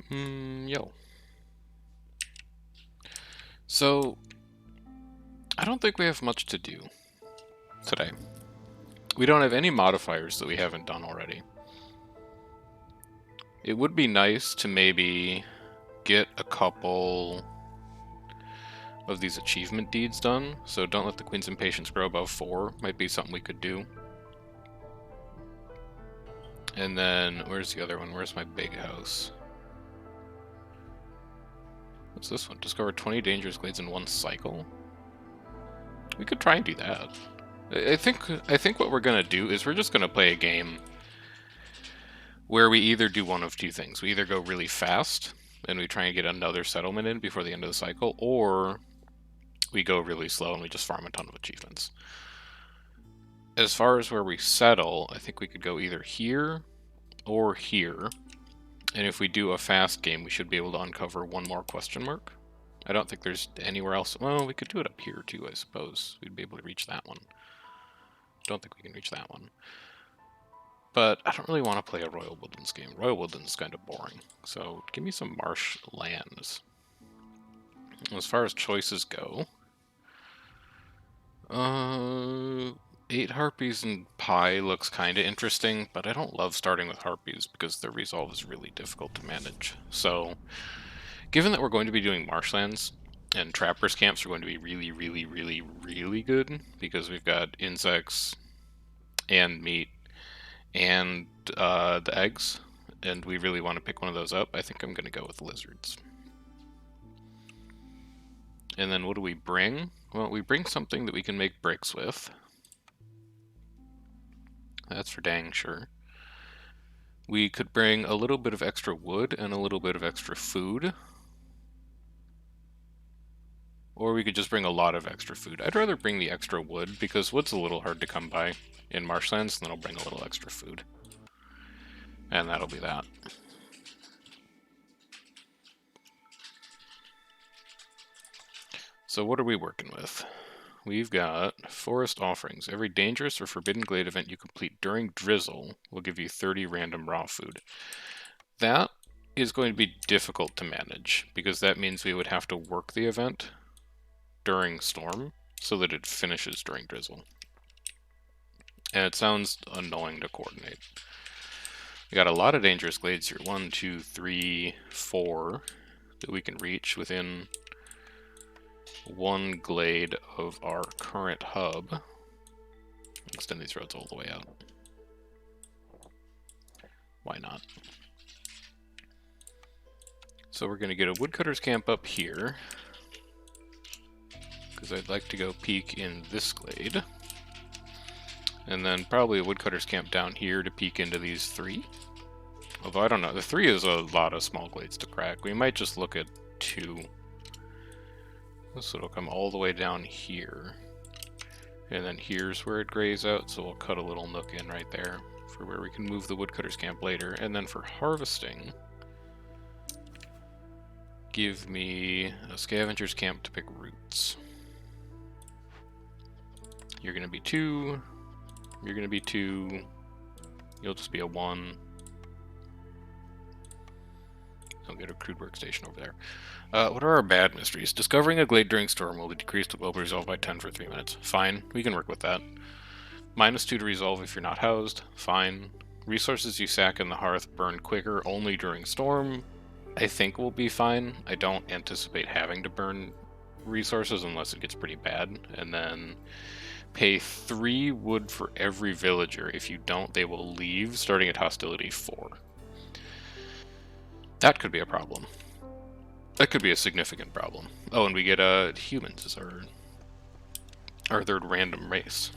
Yo. So, I don't think we have much to do today. We don't have any modifiers that we haven't done already. It would be nice to maybe get a couple of these achievement deeds done. So don't let the Queen's Impatience grow above 4 might be something we could do. And then, where's the other one? Where's my big house? What's this one? Discover 20 dangerous glades in one cycle? We could try and do that. I think what we're gonna do is we're just gonna play a game where we either do one of two things. We either go really fast and we try and get another settlement in before the end of the cycle, or we go really slow and we just farm a ton of achievements. As far as where we settle, I think we could go either here or here. And if we do a fast game, we should be able to uncover one more question mark. I don't think there's anywhere else. Well, we could do it up here too, I suppose. We'd be able to reach that one. Don't think we can reach that one. But I don't really want to play a Royal Woodlands game. Royal Woodlands is kind of boring. So give me some Marshlands. As far as choices go, 8 Harpies and Pi looks kind of interesting, but I don't love starting with Harpies because their resolve is really difficult to manage. So, given that we're going to be doing Marshlands, and Trappers camps are going to be really, really, really, really good, because we've got insects and meat and the eggs, and we really want to pick one of those up, I think I'm going to go with lizards. And then what do we bring? Well, we bring something that we can make bricks with. That's for dang sure. We could bring a little bit of extra wood and a little bit of extra food. Or we could just bring a lot of extra food. I'd rather bring the extra wood, because wood's a little hard to come by in Marshlands, and then I'll bring a little extra food. And that'll be that. So what are we working with? We've got Forest Offerings. Every dangerous or forbidden glade event you complete during drizzle will give you 30 random raw food. That is going to be difficult to manage, because that means we would have to work the event during storm so that it finishes during drizzle. And it sounds annoying to coordinate. We got a lot of dangerous glades here. 1, 2, 3, 4 that we can reach within one glade of our current hub. Extend these roads all the way out. Why not? So we're going to get a woodcutter's camp up here, because I'd like to go peek in this glade. And then probably a woodcutter's camp down here to peek into these 3. Although I don't know, the 3 is a lot of small glades to crack. We might just look at 2. So it'll come all the way down here. And then here's where it grays out, so we'll cut a little nook in right there for where we can move the woodcutter's camp later. And then for harvesting, give me a scavenger's camp to pick roots. You're going to be 2. You're going to be 2. You'll just be a 1. I'll get a crude workstation over there. What are our bad mysteries? Discovering a glade during storm will be decreased will be resolved by 10 for 3 minutes. Fine, we can work with that. -2 to resolve if you're not housed. Fine. Resources you sack in the hearth burn quicker only during storm. I think we'll be fine. I don't anticipate having to burn resources unless it gets pretty bad. And then pay 3 wood for every villager. If you don't, they will leave starting at hostility 4. That could be a problem. That could be a significant problem. Oh, and we get humans as our third random race.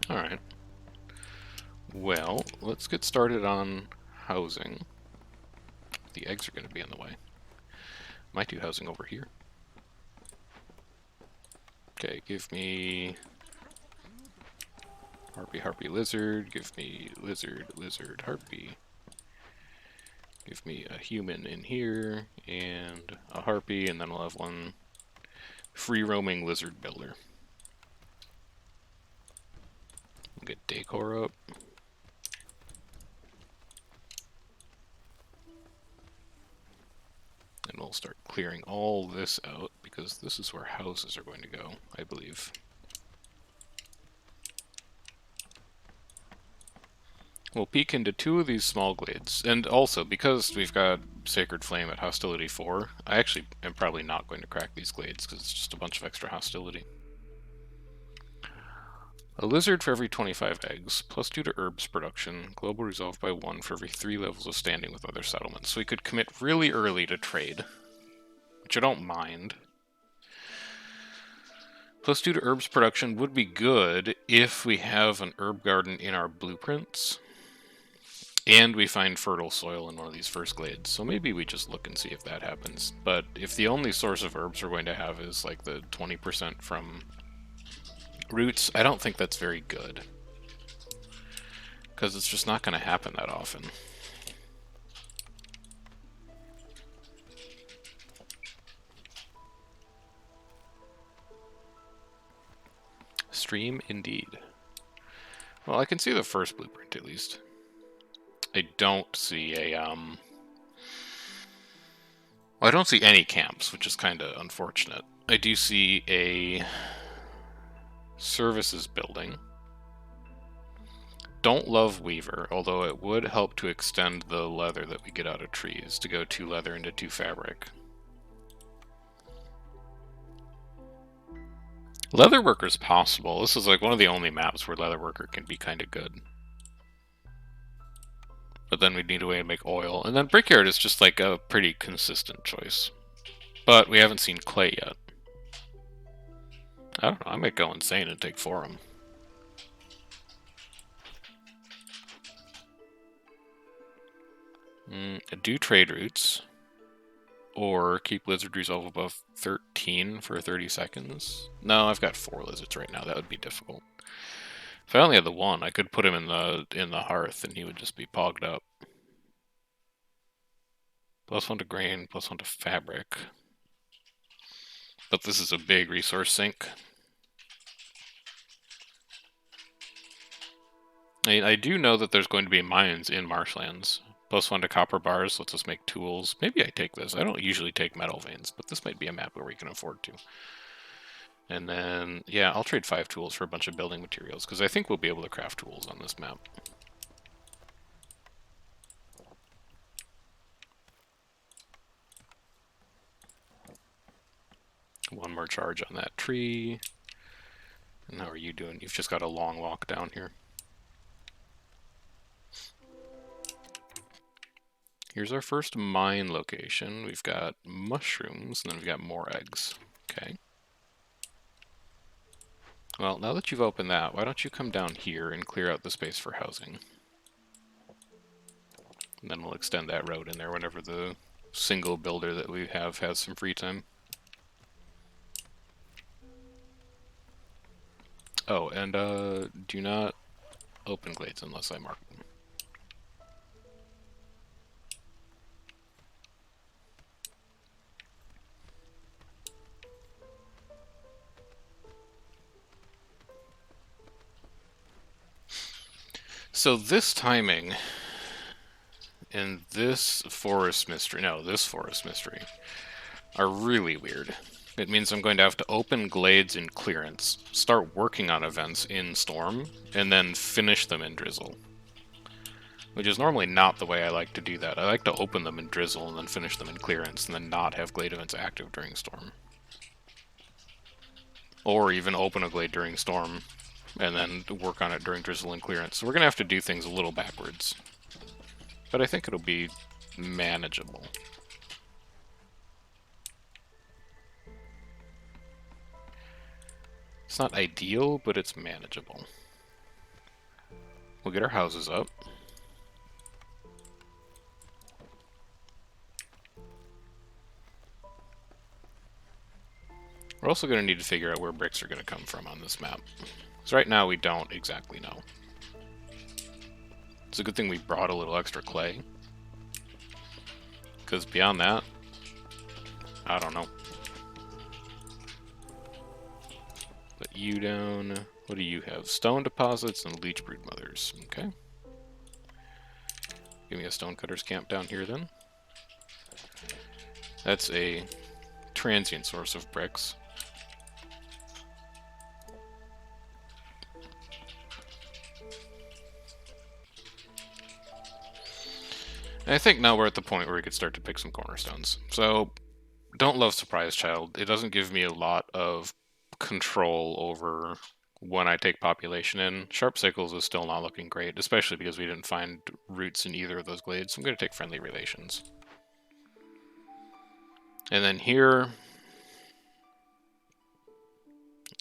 Alright. Well, let's get started on housing. The eggs are going to be in the way. Might do housing over here. Okay, give me harpy, harpy, lizard. Give me lizard, lizard, harpy. Give me a human in here, and a harpy, and then we'll have one free-roaming lizard builder. We'll get decor up. we'll start clearing all this out, because this is where houses are going to go, I believe. We'll peek into 2 of these small glades, and also, because we've got Sacred Flame at Hostility 4, I actually am probably not going to crack these glades, because it's just a bunch of extra hostility. A lizard for every 25 eggs, +2 to herbs production, global resolve by 1 for every 3 levels of standing with other settlements. So we could commit really early to trade, which I don't mind. +2 to herbs production would be good if we have an herb garden in our blueprints. And we find fertile soil in one of these first glades, so maybe we just look and see if that happens. But if the only source of herbs we're going to have is like the 20% from roots, I don't think that's very good. Because it's just not going to happen that often. Stream indeed. Well, I can see the first blueprint at least. I don't see a, well, I don't see any camps, which is kind of unfortunate. I do see a services building. Don't love Weaver, although it would help to extend the leather that we get out of trees to go 2 leather into 2 fabric. Leatherworker's possible. This is like one of the only maps where Leatherworker can be kind of good. But then we'd need a way to make oil. And then Brickyard is just like a pretty consistent choice. But we haven't seen clay yet. I don't know, I might go insane and take Forum. Do trade routes. Or keep lizard resolve above 13 for 30 seconds. No, I've got 4 lizards right now. That would be difficult. If I only had the 1, I could put him in the hearth and he would just be pogged up. +1 to grain, +1 to fabric. But this is a big resource sink. I do know that there's going to be mines in Marshlands. +1 to copper bars lets us make tools. Maybe I take this. I don't usually take metal veins, but this might be a map where we can afford to. And then, yeah, I'll trade 5 tools for a bunch of building materials, because I think we'll be able to craft tools on this map. One more charge on that tree. And how are you doing? You've just got a long walk down here. Here's our first mine location. We've got mushrooms, and then we've got more eggs. Okay. Well, now that you've opened that, why don't you come down here and clear out the space for housing? And then we'll extend that road in there whenever the single builder that we have has some free time. Oh, and do not open glades unless I mark them. So this timing and this forest mystery, no, this forest mystery, are really weird. It means I'm going to have to open glades in clearance, start working on events in storm, and then finish them in drizzle. Which is normally not the way I like to do that. I like to open them in drizzle and then finish them in clearance, and then not have glade events active during storm. Or even open a glade during storm, and then work on it during drizzle and clearance. So we're going to have to do things a little backwards. But I think it'll be manageable. It's not ideal, but it's manageable. We'll get our houses up. We're also going to need to figure out where bricks are going to come from on this map. So right now we don't exactly know. It's a good thing we brought a little extra clay. Because beyond that, I don't know. Put you down. What do you have? Stone deposits and leech brood mothers. Okay. Give me a stonecutter's camp down here then. That's a transient source of bricks. And I think now we're at the point where we could start to pick some cornerstones. So, don't love Surprise Child. It doesn't give me a lot of control over when I take population in. Sharp Sickles is still not looking great, especially because we didn't find roots in either of those glades. So I'm going to take Friendly Relations. And then here,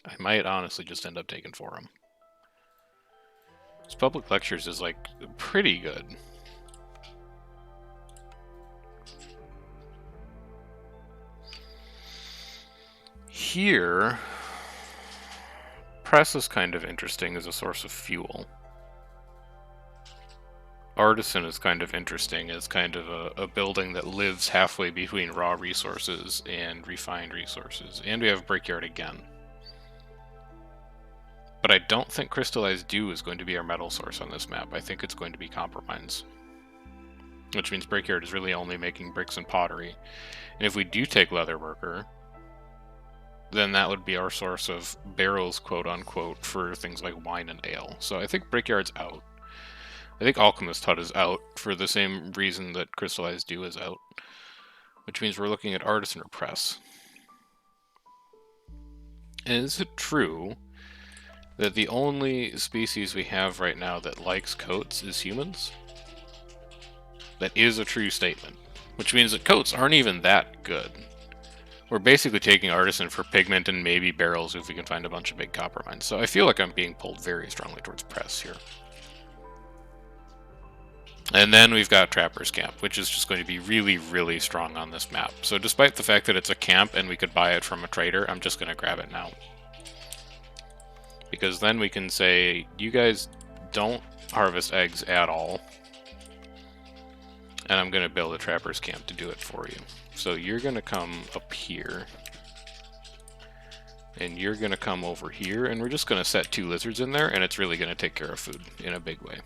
I might honestly just end up taking Forum. This Public Lectures is, like, pretty good. Here, Press is kind of interesting as a source of fuel. Artisan is kind of interesting as kind of a building that lives halfway between raw resources and refined resources. And we have Brickyard again. But I don't think Crystallized Dew is going to be our metal source on this map. I think it's going to be Copper Mines. Which means Brickyard is really only making bricks and pottery. And if we do take Leatherworker, then that would be our source of barrels, quote-unquote, for things like wine and ale. So I think Brickyard's out. I think Alchemist Hut is out for the same reason that Crystallized Dew is out. Which means we're looking at Artisan or Press. And is it true that the only species we have right now that likes coats is humans? That is a true statement. Which means that coats aren't even that good. We're basically taking Artisan for pigment and maybe barrels if we can find a bunch of big copper mines. So I feel like I'm being pulled very strongly towards Press here. And then we've got Trapper's Camp, which is just going to be really, really strong on this map. So despite the fact that it's a camp and we could buy it from a trader, I'm just going to grab it now. Because then we can say, you guys don't harvest eggs at all. And I'm going to build a Trapper's Camp to do it for you. So you're going to come up here. And you're going to come over here. And we're just going to set 2 lizards in there. And it's really going to take care of food in a big way.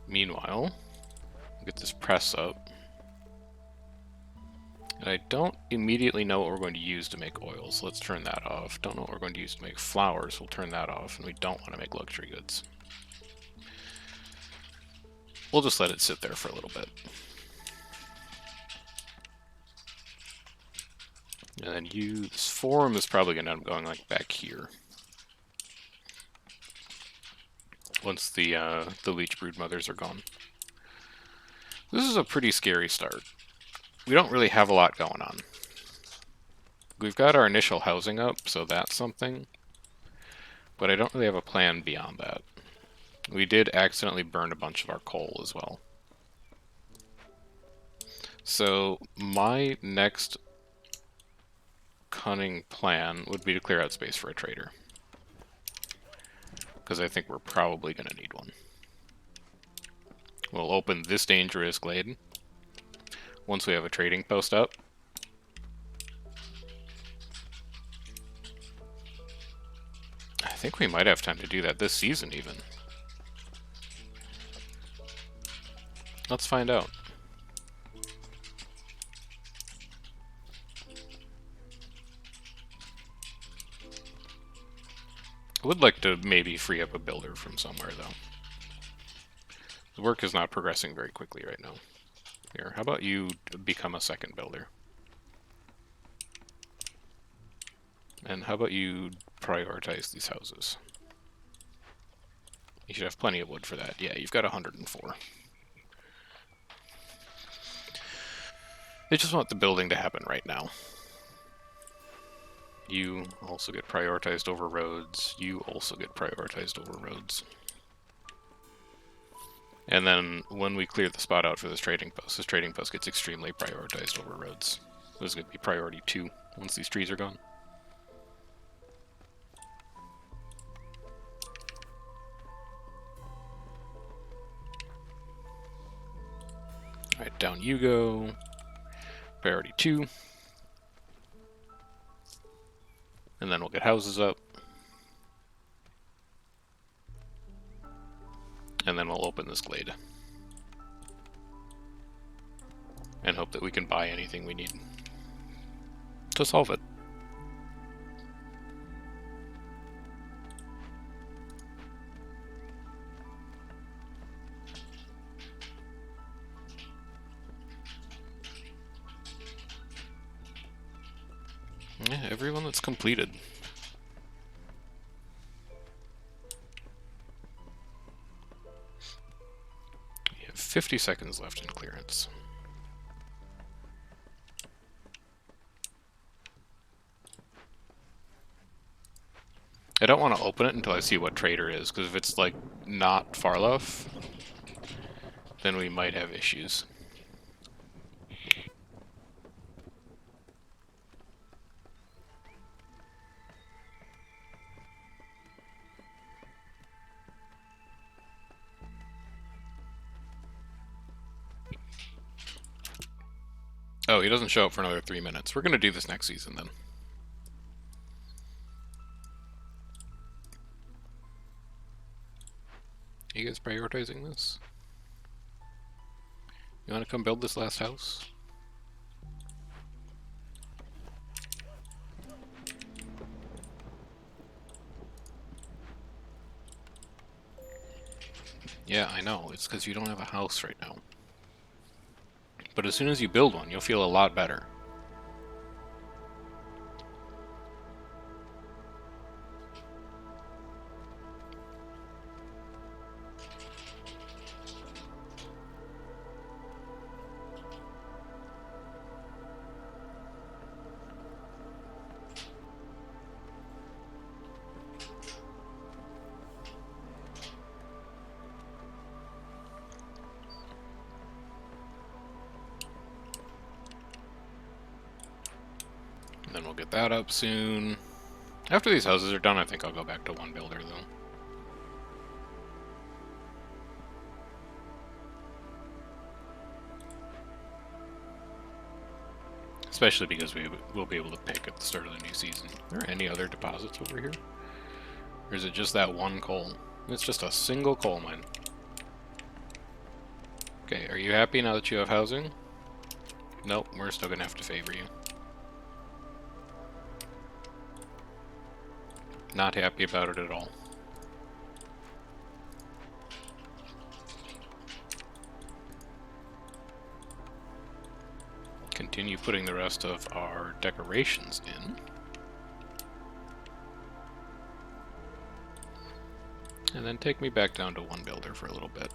Meanwhile, get this press up. And I don't immediately know what we're going to use to make oils. Let's turn that off. Don't know what we're going to use to make flowers. We'll turn that off. And we don't want to make luxury goods. We'll just let it sit there for a little bit. And then this forum is probably going to end up going like back here. Once the leech brood mothers are gone. This is a pretty scary start. We don't really have a lot going on. We've got our initial housing up, so that's something. But I don't really have a plan beyond that. We did accidentally burn a bunch of our coal as well. So my next cunning plan would be to clear out space for a trader. Because I think we're probably going to need one. We'll open this dangerous glade once we have a trading post up. I think we might have time to do that this season even. Let's find out. I would like to maybe free up a builder from somewhere, though. The work is not progressing very quickly right now. Here, how about you become a second builder? And how about you prioritize these houses? You should have plenty of wood for that. Yeah, you've got 104. I just want the building to happen right now. You also get prioritized over roads. You also get prioritized over roads. And then when we clear the spot out for this trading post gets extremely prioritized over roads. This is going to be priority 2 once these trees are gone. Alright, down you go. Priority 2. And then we'll get houses up. And then we'll open this glade. and hope that we can buy anything we need to solve it. Yeah, everyone that's completed. We have 50 seconds left in clearance. I don't want to open it until I see what trader is, because if it's like not Farlof, then we might have issues. Oh, he doesn't show up for another 3 minutes. We're going to do this next season, then. Are you guys prioritizing this? You want to come build this last house? Yeah, I know. It's because you don't have a house right now. But as soon as you build one, you'll feel a lot better. And then we'll get that up soon. After these houses are done, I think I'll go back to one builder, though. Especially because we will be able to pick at the start of the new season. Are there any other deposits over here? Or is it just that one coal? It's just a single coal mine. Okay, are you happy now that you have housing? Nope, we're still gonna have to favor you. Not happy about it at all. Continue putting the rest of our decorations in. And then take me back down to one builder for a little bit.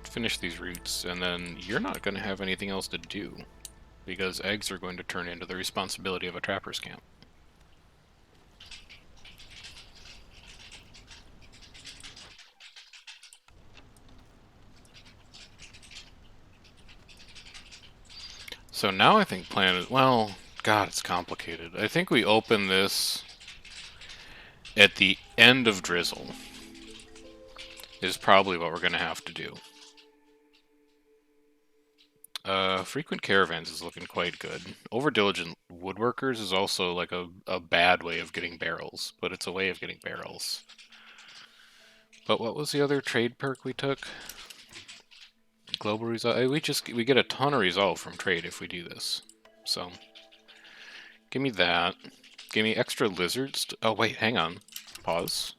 Finish these routes, and then you're not going to have anything else to do, because eggs are going to turn into the responsibility of a trapper's camp. So now I think plan is, well, God, it's complicated. I think we open this at the end of Drizzle is probably what we're going to have to do. Frequent caravans is looking quite good. Overdiligent woodworkers is also like a bad way of getting barrels, but it's a way of getting barrels. But what was the other trade perk we took? Global resolve. We get a ton of resolve from trade if we do this. So give me that. Give me extra lizards. Oh wait, hang on. Pause.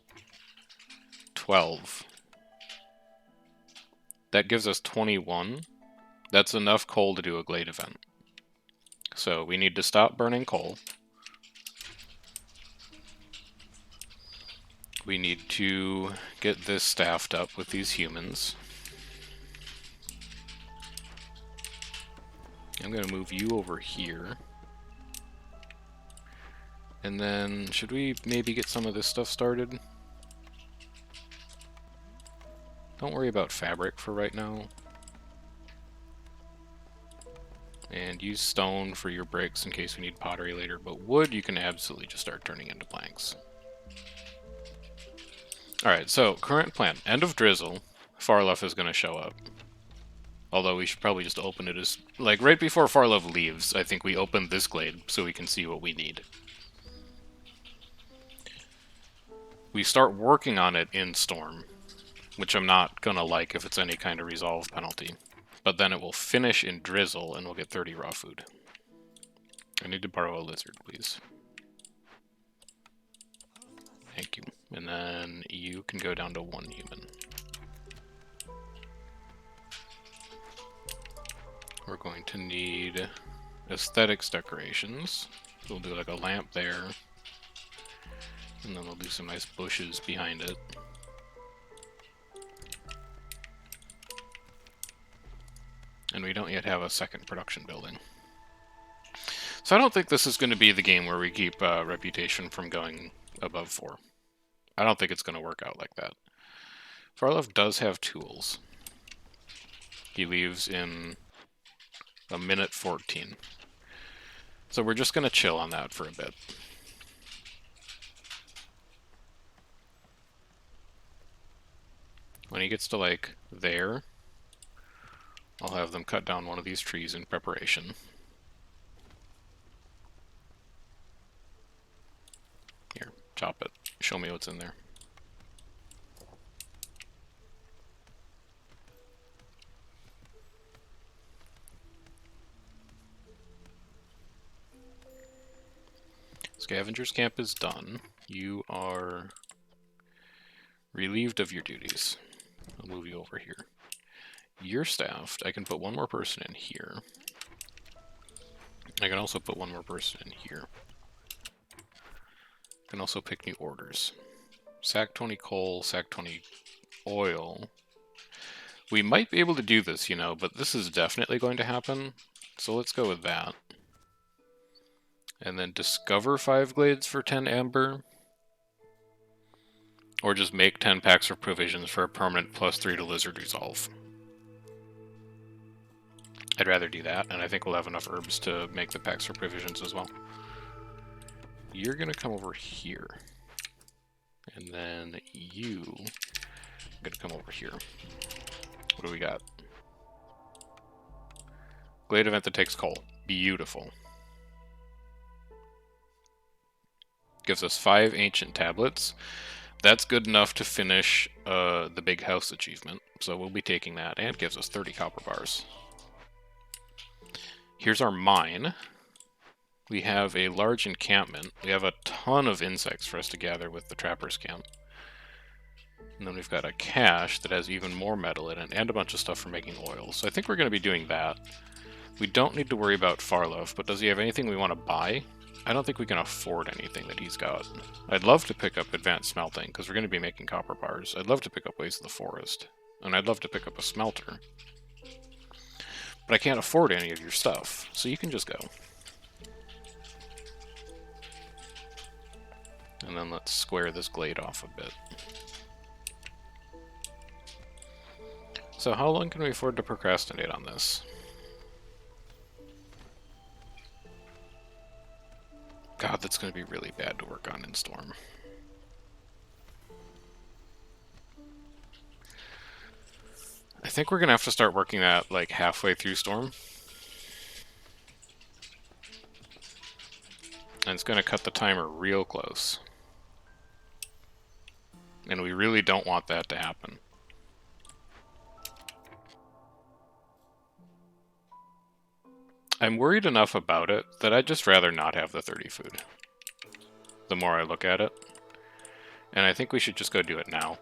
12. That gives us 21. That's enough coal to do a glade event. So we need to stop burning coal. We need to get this staffed up with these humans. I'm going to move you over here. And then, should we maybe get some of this stuff started? Don't worry about fabric for right now. And use stone for your bricks in case we need pottery later, but wood you can absolutely just start turning into planks. Alright, so current plan. End of Drizzle, Farlef is going to show up. Although we should probably just open it as, like, right before Farlef leaves, I think we open this glade so we can see what we need. We start working on it in Storm, which I'm not gonna like if it's any kind of resolve penalty. but then it will finish in drizzle and we'll get 30 raw food. I need to borrow a lizard, please. Thank you. And then you can go down to 1 human. We're going to need aesthetics decorations. We'll do like a lamp there. And then we'll do some nice bushes behind it. And we don't yet have a second production building. So I don't think this is going to be the game where we keep reputation from going above 4. I don't think it's going to work out like that. Farlov does have tools. He leaves in a minute 14. So we're just going to chill on that for a bit. When he gets to, like, there, I'll have them cut down one of these trees in preparation. Here, chop it. Show me what's in there. Scavenger's camp is done. You are relieved of your duties. I'll move you over here. You're staffed. I can put one more person in here. I can also put one more person in here. I can also pick new orders. Sack 20 coal, sack 20 oil. We might be able to do this, you know, but this is definitely going to happen. So let's go with that. And then discover 5 glades for 10 amber. Or just make 10 packs of provisions for a permanent +3 to lizard resolve. I'd rather do that, and I think we'll have enough herbs to make the packs for provisions as well. You're going to come over here. And then you are going to come over here. What do we got? Glade event that takes coal. Beautiful. Gives us 5 ancient tablets. That's good enough to finish the big house achievement. So we'll be taking that, and it gives us 30 copper bars. Here's our mine. We have a large encampment. We have a ton of insects for us to gather with the trapper's camp. And then we've got a cache that has even more metal in it, and a bunch of stuff for making oil. So I think we're going to be doing that. We don't need to worry about Farlov, but does he have anything we want to buy? I don't think we can afford anything that he's got. I'd love to pick up advanced smelting, because we're going to be making copper bars. I'd love to pick up Ways of the Forest. And I'd love to pick up a smelter. But I can't afford any of your stuff, so you can just go. And then let's square this glade off a bit. So how long can we afford to procrastinate on this? God, that's going to be really bad to work on in Storm. I think we're going to have to start working that like halfway through Storm. And it's going to cut the timer real close. And we really don't want that to happen. I'm worried enough about it that I'd just rather not have the 30 food. The more I look at it. And I think we should just go do it now.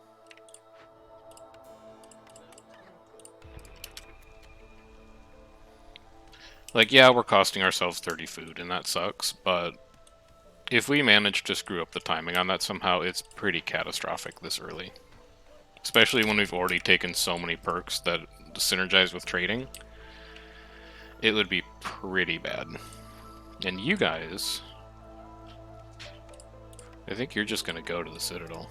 Like, yeah, we're costing ourselves 30 food, and that sucks, but if we manage to screw up the timing on that somehow, it's pretty catastrophic this early. Especially when we've already taken so many perks that synergize with trading. It would be pretty bad. And you guys... I think you're just going to go to the Citadel.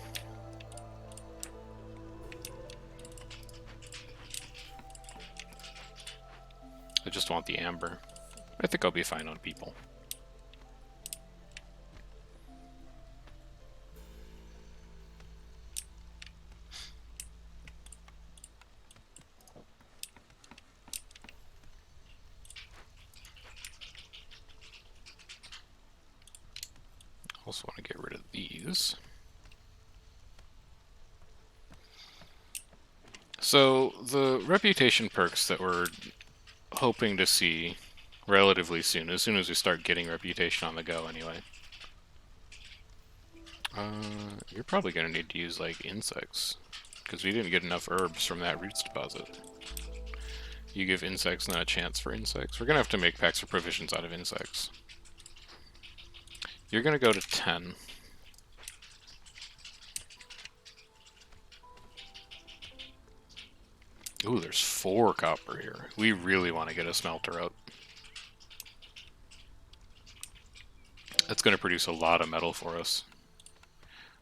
I just want the amber. I think I'll be fine on people. Also want to get rid of these. So, the reputation perks that we're hoping to see relatively soon as we start getting reputation on the go anyway. You're probably going to need to use, like, insects, because we didn't get enough herbs from that roots deposit. You give insects not a chance for insects. We're going to have to make packs of provisions out of insects. You're going to go to 10. Ooh, there's 4 copper here. We really want to get a smelter out. That's going to produce a lot of metal for us.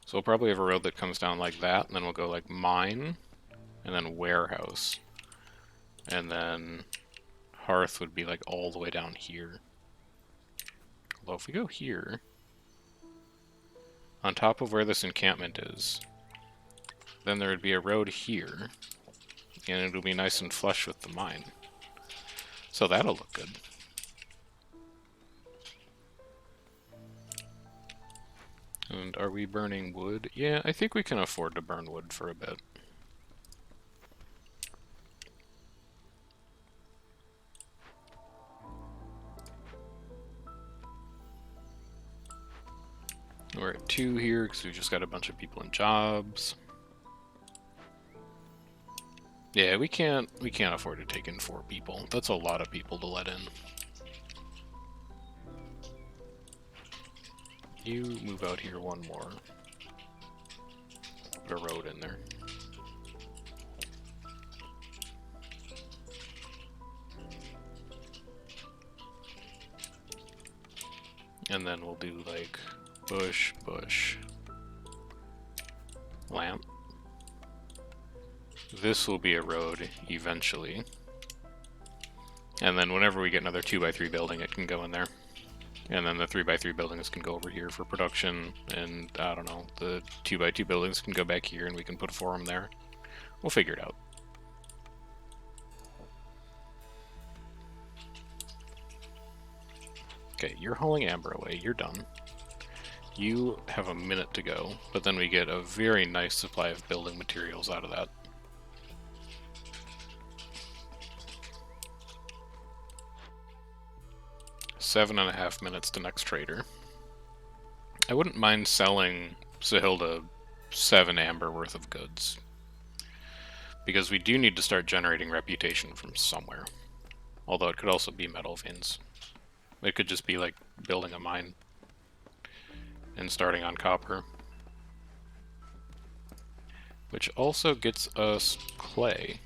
So we'll probably have a road that comes down like that, and then we'll go like mine, and then warehouse. And then hearth would be like all the way down here. Although if we go here, on top of where this encampment is, then there would be a road here, and it'll be nice and flush with the mine. So that'll look good. And are we burning wood? Yeah, I think we can afford to burn wood for a bit. We're at 2 here because we just got a bunch of people in jobs. Yeah, we can't afford to take in 4 people. That's a lot of people to let in. You move out here 1 more. Put a road in there. And then we'll do like bush, bush, lamp. This will be a road eventually. And then whenever we get another 2x3 building, it can go in there. And then the 3x3 buildings can go over here for production, and I don't know, the 2x2 buildings can go back here and we can put a forum there. We'll figure it out. Okay, you're hauling amber away, you're done. You have a minute to go, but then we get a very nice supply of building materials out of that. Seven and a half minutes to next trader. I wouldn't mind selling Sahilda 7 amber worth of goods, because we do need to start generating reputation from somewhere. Although it could also be metal veins. It could just be like building a mine and starting on copper. Which also gets us clay.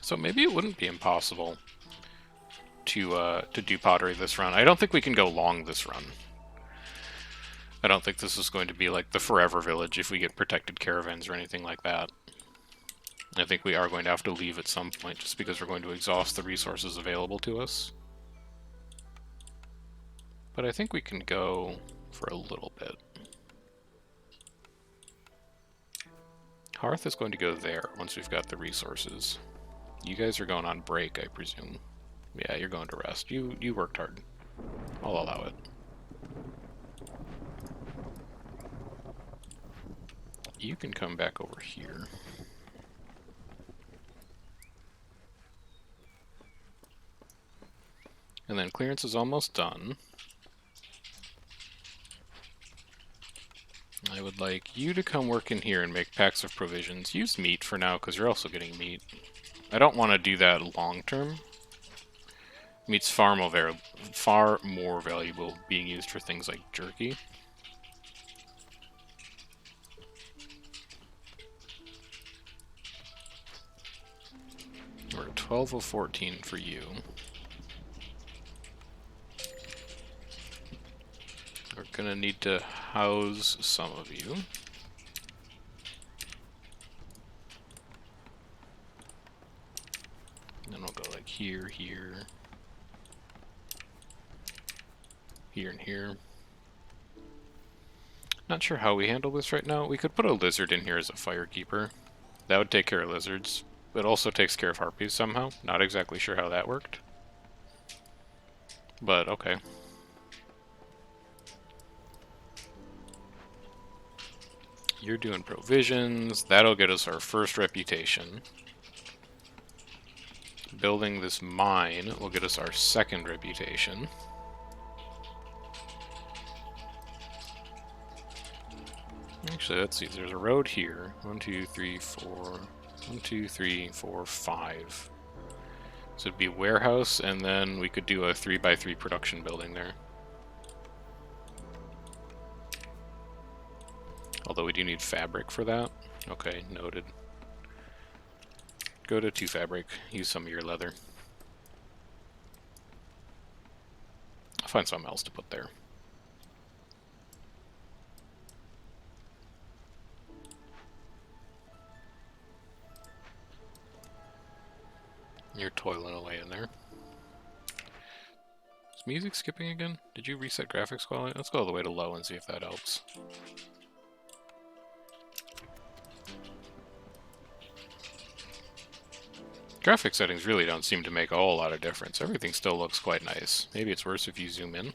So maybe it wouldn't be impossible to do pottery this run. I don't think we can go long this run. I don't think this is going to be like the forever village if we get protected caravans or anything like that. I think we are going to have to leave at some point just because we're going to exhaust the resources available to us. But I think we can go for a little bit. Hearth is going to go there once we've got the resources. You guys are going on break, I presume. Yeah, you're going to rest. You worked hard. I'll allow it. You can come back over here. And then clearance is almost done. I would like you to come work in here and make packs of provisions. Use meat for now, because you're also getting meat. I don't want to do that long term. Meat's far more valuable being used for things like jerky. We're at 12 of 14 for you. We're gonna need to house some of you. And then we'll go like here, here, here, and here. Not sure how we handle this right now. We could put a lizard in here as a firekeeper. That would take care of lizards. It also takes care of harpies somehow. Not exactly sure how that worked. But okay. You're doing provisions. That'll get us our first reputation. Building this mine will get us our second reputation. Actually, let's see. There's a road here. 1, 2, 3, 4. 1, 2, 3, 4, 5. So it'd be warehouse, and then we could do a 3x3 production building there. Although we do need fabric for that. Okay, noted. Go to 2 fabric. Use some of your leather. I'll find something else to put there. You're toiling away in there. Is music skipping again? Did you reset graphics quality? Let's go all the way to low and see if that helps. Graphic settings really don't seem to make a whole lot of difference. Everything still looks quite nice. Maybe it's worse if you zoom in.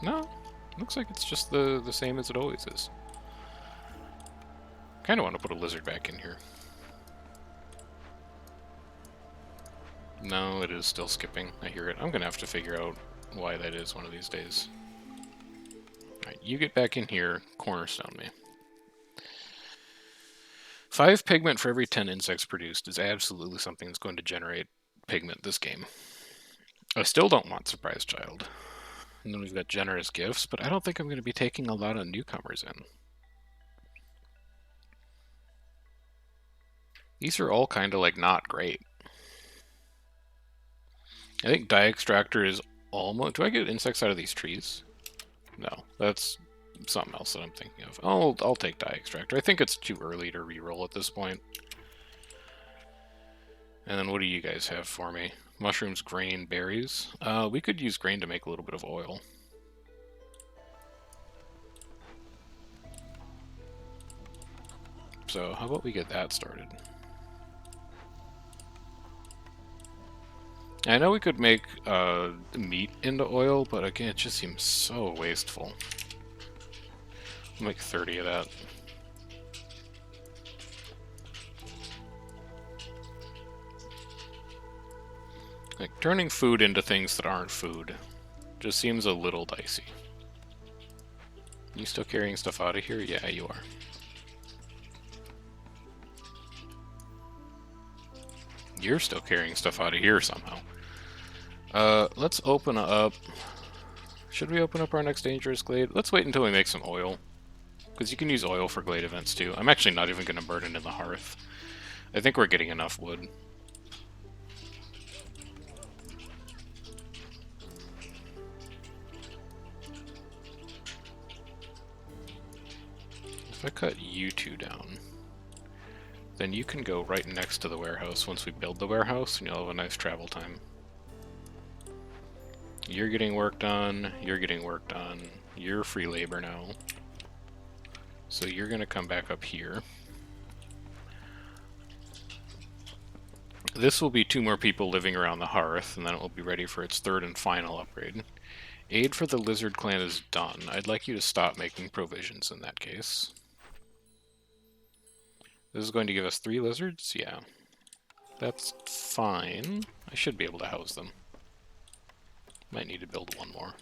No, looks like it's just the same as it always is. Kind of want to put a lizard back in here. No, it is still skipping. I hear it. I'm going to have to figure out why that is one of these days. Alright, you get back in here, cornerstone me. 5 pigment for every 10 insects produced is absolutely something that's going to generate pigment this game. I still don't want Surprise Child. And then we've got generous gifts, but I don't think I'm going to be taking a lot of newcomers in. These are all kind of like not great. I think dye extractor is almost... Do I get insects out of these trees? No, that's something else that I'm thinking of. I'll take dye extractor. I think it's too early to reroll at this point. And then what do you guys have for me? Mushrooms, grain, berries. We could use grain to make a little bit of oil. So how about we get that started? I know we could make meat into oil, but again, it just seems so wasteful. I'll make 30 of that. Like, turning food into things that aren't food just seems a little dicey. You still carrying stuff out of here? Yeah, you are. You're still carrying stuff out of here somehow. Let's open up... Should we open up our next dangerous glade? Let's wait until we make some oil. Because you can use oil for glade events too. I'm actually not even going to burn it in the hearth. I think we're getting enough wood. If I cut you two down, then you can go right next to the warehouse once we build the warehouse, and you'll have a nice travel time. You're getting work done, you're getting work done, you're free labor now. So you're going to come back up here. This will be 2 more people living around the hearth, and then it will be ready for its 3rd and final upgrade. Aid for the lizard clan is done. I'd like you to stop making provisions in that case. This is going to give us 3 lizards? Yeah. That's fine. I should be able to house them. Might need to build 1 more.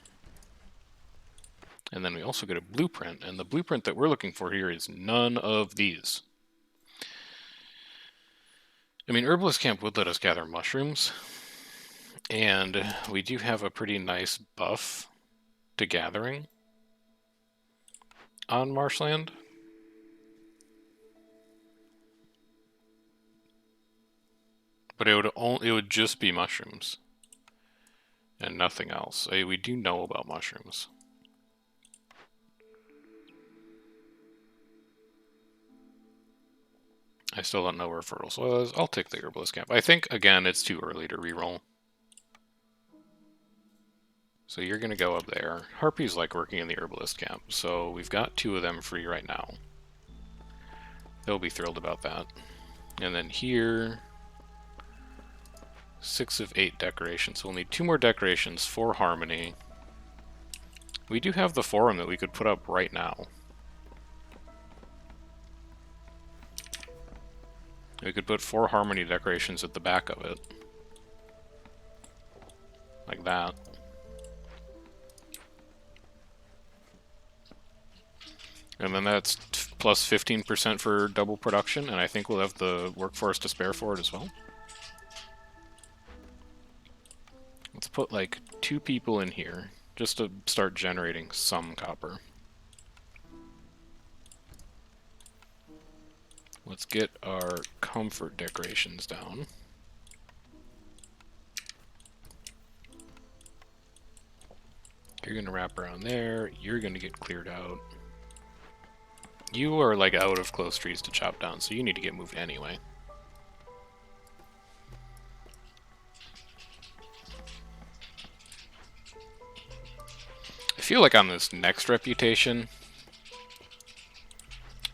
And then we also get a blueprint, and the blueprint that we're looking for here is none of these. I mean, Herbalist Camp would let us gather mushrooms, and we do have a pretty nice buff to gathering on Marshland. But it would just be mushrooms and nothing else. We do know about mushrooms. I still don't know where fertile soil is. I'll take the Herbalist Camp. I think, again, it's too early to reroll. So you're going to go up there. Harpies like working in the Herbalist Camp, so we've got 2 of them free right now. They'll be thrilled about that. And then here, 6 of 8 decorations. So we'll need 2 more decorations for Harmony. We do have the forum that we could put up right now. We could put 4 harmony decorations at the back of it. Like that. And then that's plus 15% for double production, and I think we'll have the workforce to spare for it as well. Let's put like 2 people in here, just to start generating some copper. Let's get our comfort decorations down. You're gonna wrap around there, you're gonna get cleared out. You are like out of close trees to chop down, so you need to get moved anyway. I feel like on this next reputation,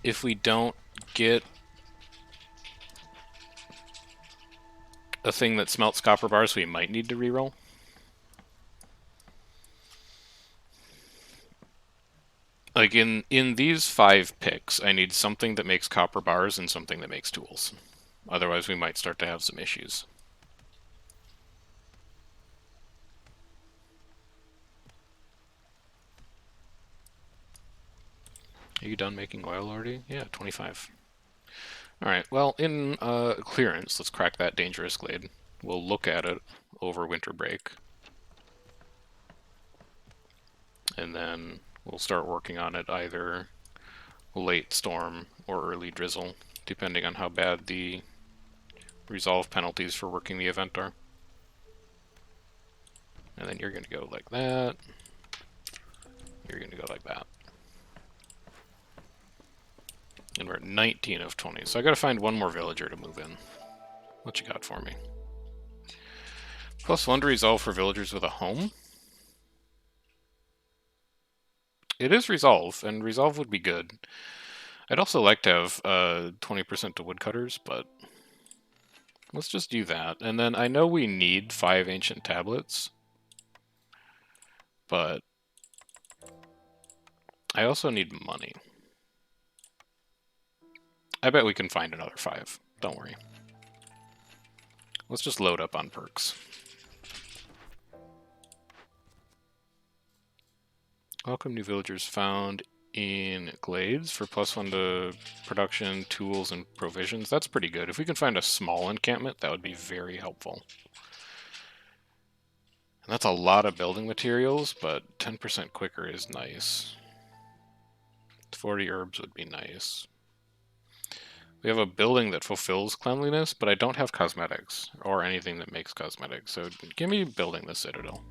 if we don't get a thing that smelts copper bars, we might need to reroll. Like in these 5 picks, I need something that makes copper bars and something that makes tools. Otherwise we might start to have some issues. Are you done making oil already? Yeah, 25. Alright, well, in clearance, let's crack that dangerous glade. We'll look at it over winter break. And then we'll start working on it either late storm or early drizzle, depending on how bad the resolve penalties for working the event are. And then you're going to go like that. You're going to go like that. And we're at 19 of 20, so I gotta find one more villager to move in. What you got for me? +1 to resolve for villagers with a home? It is resolve, and resolve would be good. I'd also like to have 20% to woodcutters, but let's just do that. And then I know we need 5 ancient tablets, but I also need money. I bet we can find another 5. Don't worry. Let's just load up on perks. Welcome new villagers found in glades for +1 to production, tools, and provisions. That's pretty good. If we can find a small encampment, that would be very helpful. And that's a lot of building materials, but 10% quicker is nice. 40 herbs would be nice. We have a building that fulfills cleanliness, but I don't have cosmetics, or anything that makes cosmetics, so give me building the citadel.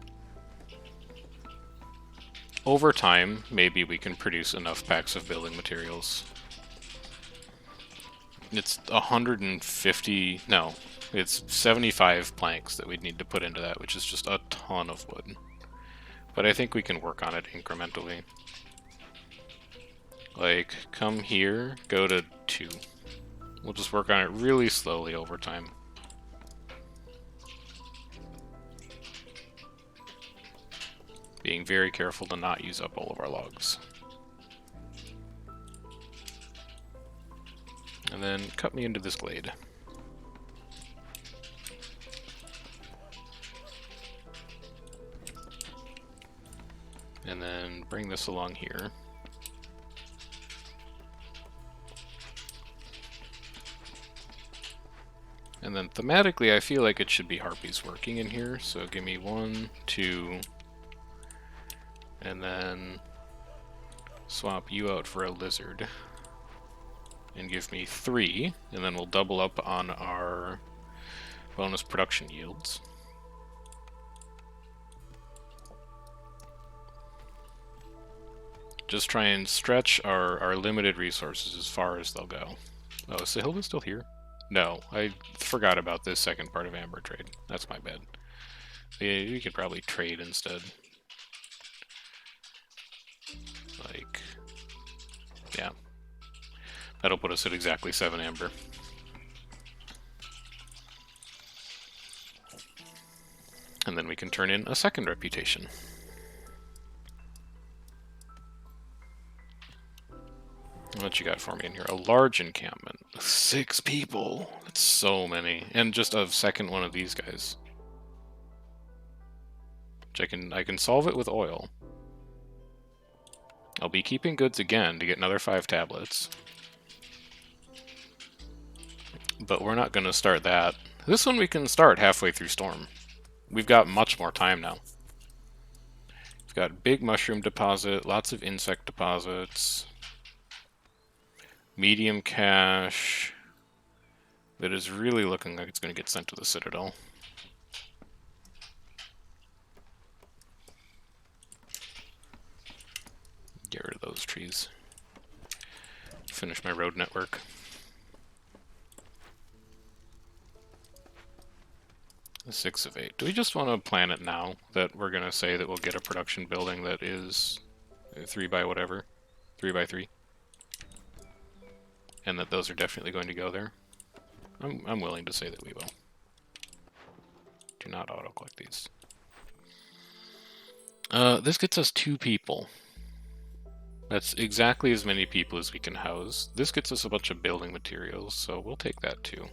Over time, maybe we can produce enough packs of building materials. It's 150, no, it's 75 planks that we'd need to put into that, which is just a ton of wood. But I think we can work on it incrementally. Like, come here, go to 2. We'll just work on it really slowly over time. Being very careful to not use up all of our logs. And then cut me into this glade. And then bring this along here. And then thematically, I feel like it should be harpies working in here. So give me 1, 2, and then swap you out for a lizard. And give me 3, and then we'll double up on our bonus production yields. Just try and stretch our limited resources as far as they'll go. Oh, is Sahilda still here? No, I forgot about this second part of Amber trade. That's my bad. We could probably trade instead. Like, yeah. That'll put us at exactly 7 Amber. And then we can turn in a second reputation. What you got for me in here? A large encampment. 6 people. That's so many. And just a second one of these guys. Which I can solve it with oil. I'll be keeping goods again to get another 5 tablets. But we're not going to start that. This one we can start halfway through Storm. We've got much more time now. We've got big mushroom deposit, lots of insect deposits, medium cache that is really looking like it's going to get sent to the Citadel. Get rid of those trees. Finish my road network. The 6 of 8. Do we just want to plan it now that we're going to say that we'll get a production building that is 3 by whatever? 3 by 3? And that those are definitely going to go there? I'm willing to say that we will. Do not auto-click these. This gets us 2 people. That's exactly as many people as we can house. This gets us a bunch of building materials, so we'll take that too.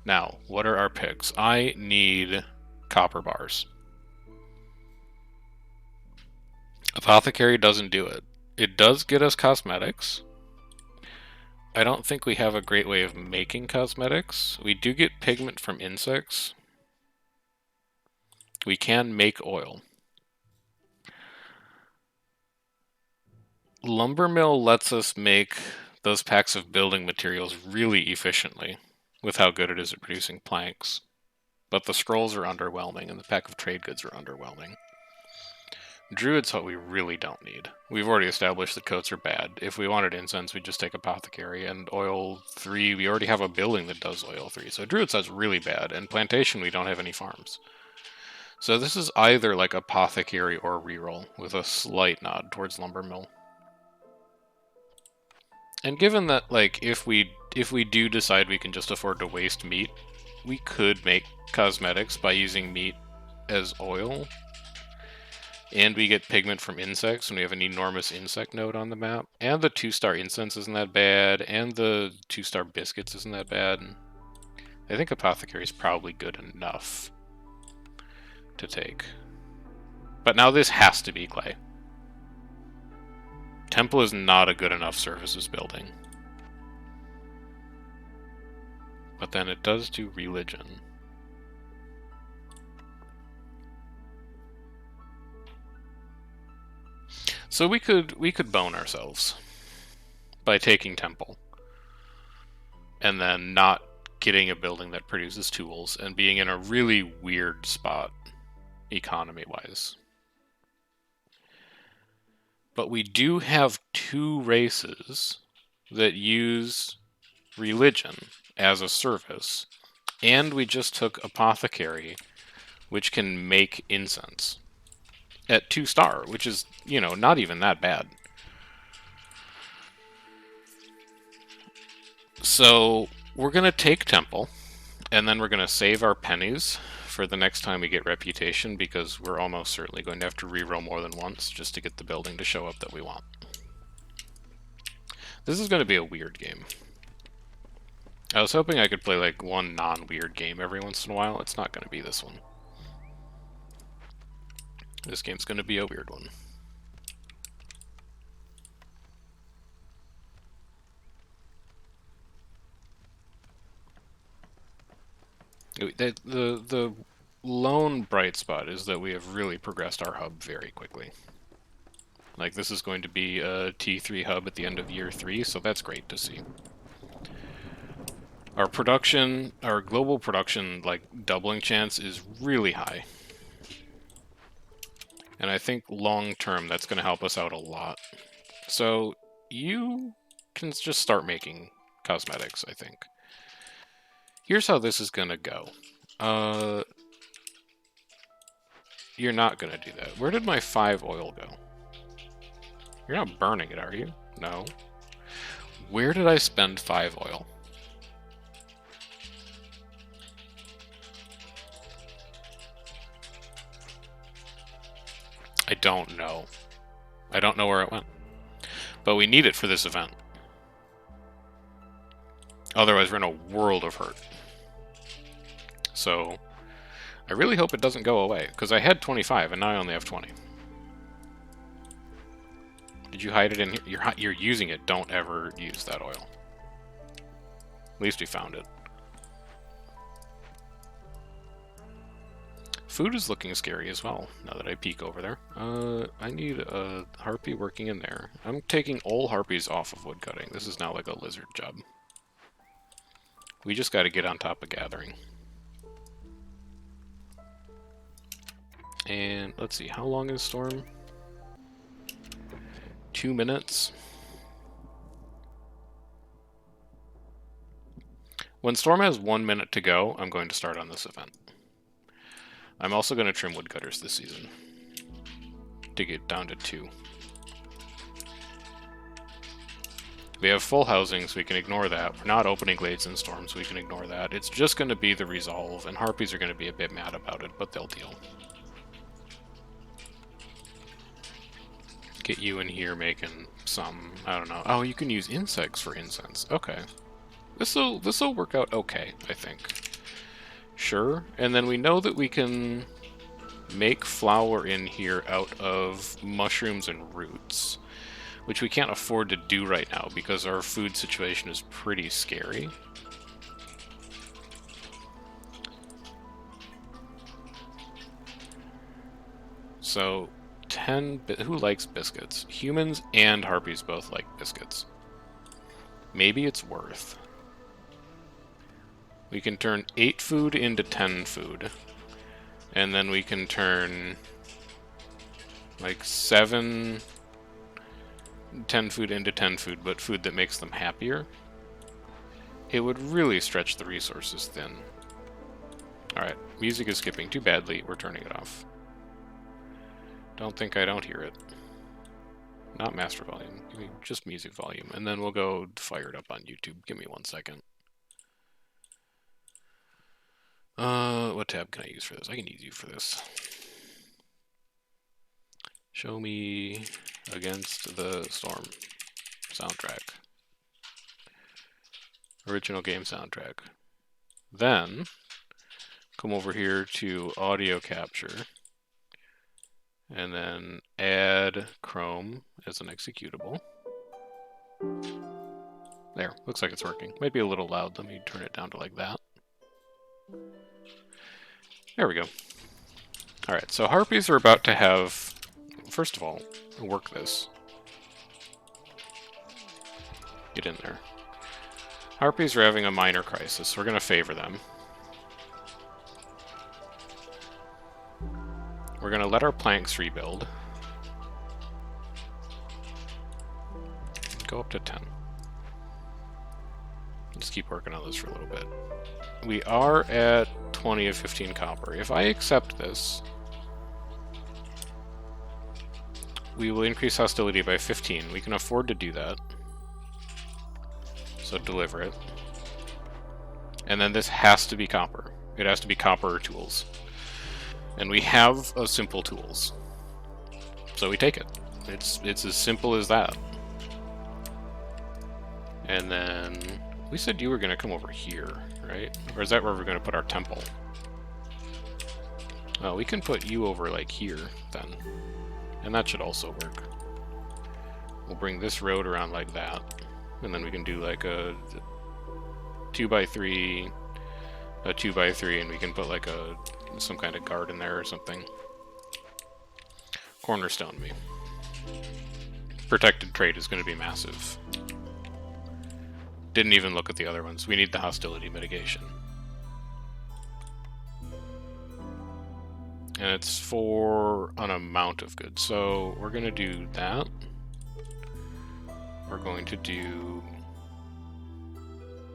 Now, what are our picks? I need copper bars. Apothecary doesn't do it. It does get us cosmetics. I don't think we have a great way of making cosmetics. We do get pigment from insects. We can make oil. Lumber mill lets us make those packs of building materials really efficiently with how good it is at producing planks. But the scrolls are underwhelming and the pack of trade goods are underwhelming. Druid's what we really don't need. We've already established that coats are bad. If we wanted incense, we'd just take apothecary, and oil 3, we already have a building that does oil 3. So Druid's that's really bad, and plantation, we don't have any farms. So this is either like apothecary or reroll, with a slight nod towards lumber mill. And given that, like, if we do decide we can just afford to waste meat, we could make cosmetics by using meat as oil. And we get pigment from insects, and we have an enormous insect node on the map. And the 2-star incense isn't that bad, and the 2-star biscuits isn't that bad. I think apothecary is probably good enough to take. But now this has to be clay. Temple is not a good enough services building. But then it does do religion. So we could bone ourselves by taking temple. And then not getting a building that produces tools and being in a really weird spot economy-wise. But we do have 2 races that use religion as a service, and we just took apothecary, which can make incense at 2-star, which is, you know, not even that bad. So we're going to take temple, and then we're going to save our pennies for the next time we get reputation, because we're almost certainly going to have to reroll more than once just to get the building to show up that we want. This is going to be a weird game. I was hoping I could play like one non-weird game every once in a while. It's not going to be this one. This game's going to be a weird one. The lone bright spot is that we have really progressed our hub very quickly. Like, this is going to be a T3 hub at the end of year 3, so that's great to see. Our production, our global production, like, doubling chance is really high. And I think long-term, that's going to help us out a lot. So, you can just start making cosmetics, I think. Here's how this is going to go. You're not going to do that. Where did my 5 oil go? You're not burning it, are you? No. Where did I spend 5 oil? I don't know. I don't know where it went. But we need it for this event. Otherwise, we're in a world of hurt. So, I really hope it doesn't go away, because I had 25, and now I only have 20. Did you hide it in here? You're using it. Don't ever use that oil. At least we found it. Food is looking scary as well, now that I peek over there. I need a harpy working in there. I'm taking all harpies off of woodcutting. This is now like a lizard job. We just got to get on top of gathering. And let's see, how long is Storm? 2 minutes. When Storm has 1 minute to go, I'm going to start on this event. I'm also going to trim woodcutters this season to get down to 2. We have full housing, so we can ignore that. We're not opening glades in Storm, so we can ignore that. It's just going to be the resolve, and harpies are going to be a bit mad about it, but they'll deal. Get you in here making some, I don't know. Oh, you can use insects for incense. Okay. This'll work out okay, I think. Sure. And then we know that we can make flour in here out of mushrooms and roots, which we can't afford to do right now because our food situation is pretty scary. So, 10... Who likes biscuits? Humans and harpies both like biscuits. Maybe it's worth. We can turn 8 food into 10 food. And then we can turn like 10 food into 10 food, but food that makes them happier. It would really stretch the resources thin. Alright, music is skipping too badly. We're turning it off. Don't think I don't hear it. Not master volume. Give me just music volume. And then we'll go fire it up on YouTube. Give me 1 second. What tab can I use for this? I can use you for this. Show me Against the Storm soundtrack. Original game soundtrack. Then, come over here to audio capture. And then add Chrome as an executable. There, looks like it's working. Might be a little loud. Let me turn it down to like that. There we go. Alright, so harpies are about to have... First of all, work this. Get in there. Harpies are having a minor crisis. We're going to favor them. We're going to let our planks rebuild. Go up to 10. Let's keep working on this for a little bit. We are at 20 of 15 copper. If I accept this, we will increase hostility by 15. We can afford to do that. So deliver it. And then this has to be copper. It has to be copper or tools. And we have a simple tools. So we take it. It's as simple as that. And then we said you were going to come over here, right? Or is that where we're going to put our temple? Oh, we can put you over like here then. And that should also work. We'll bring this road around like that. And then we can do like a 2x3, a 2x3, and we can put like some kind of guard in there or something. Cornerstone me. Protected trade is going to be massive. Didn't even look at the other ones. We need the hostility mitigation. And it's for an amount of goods. So we're going to do that. We're going to do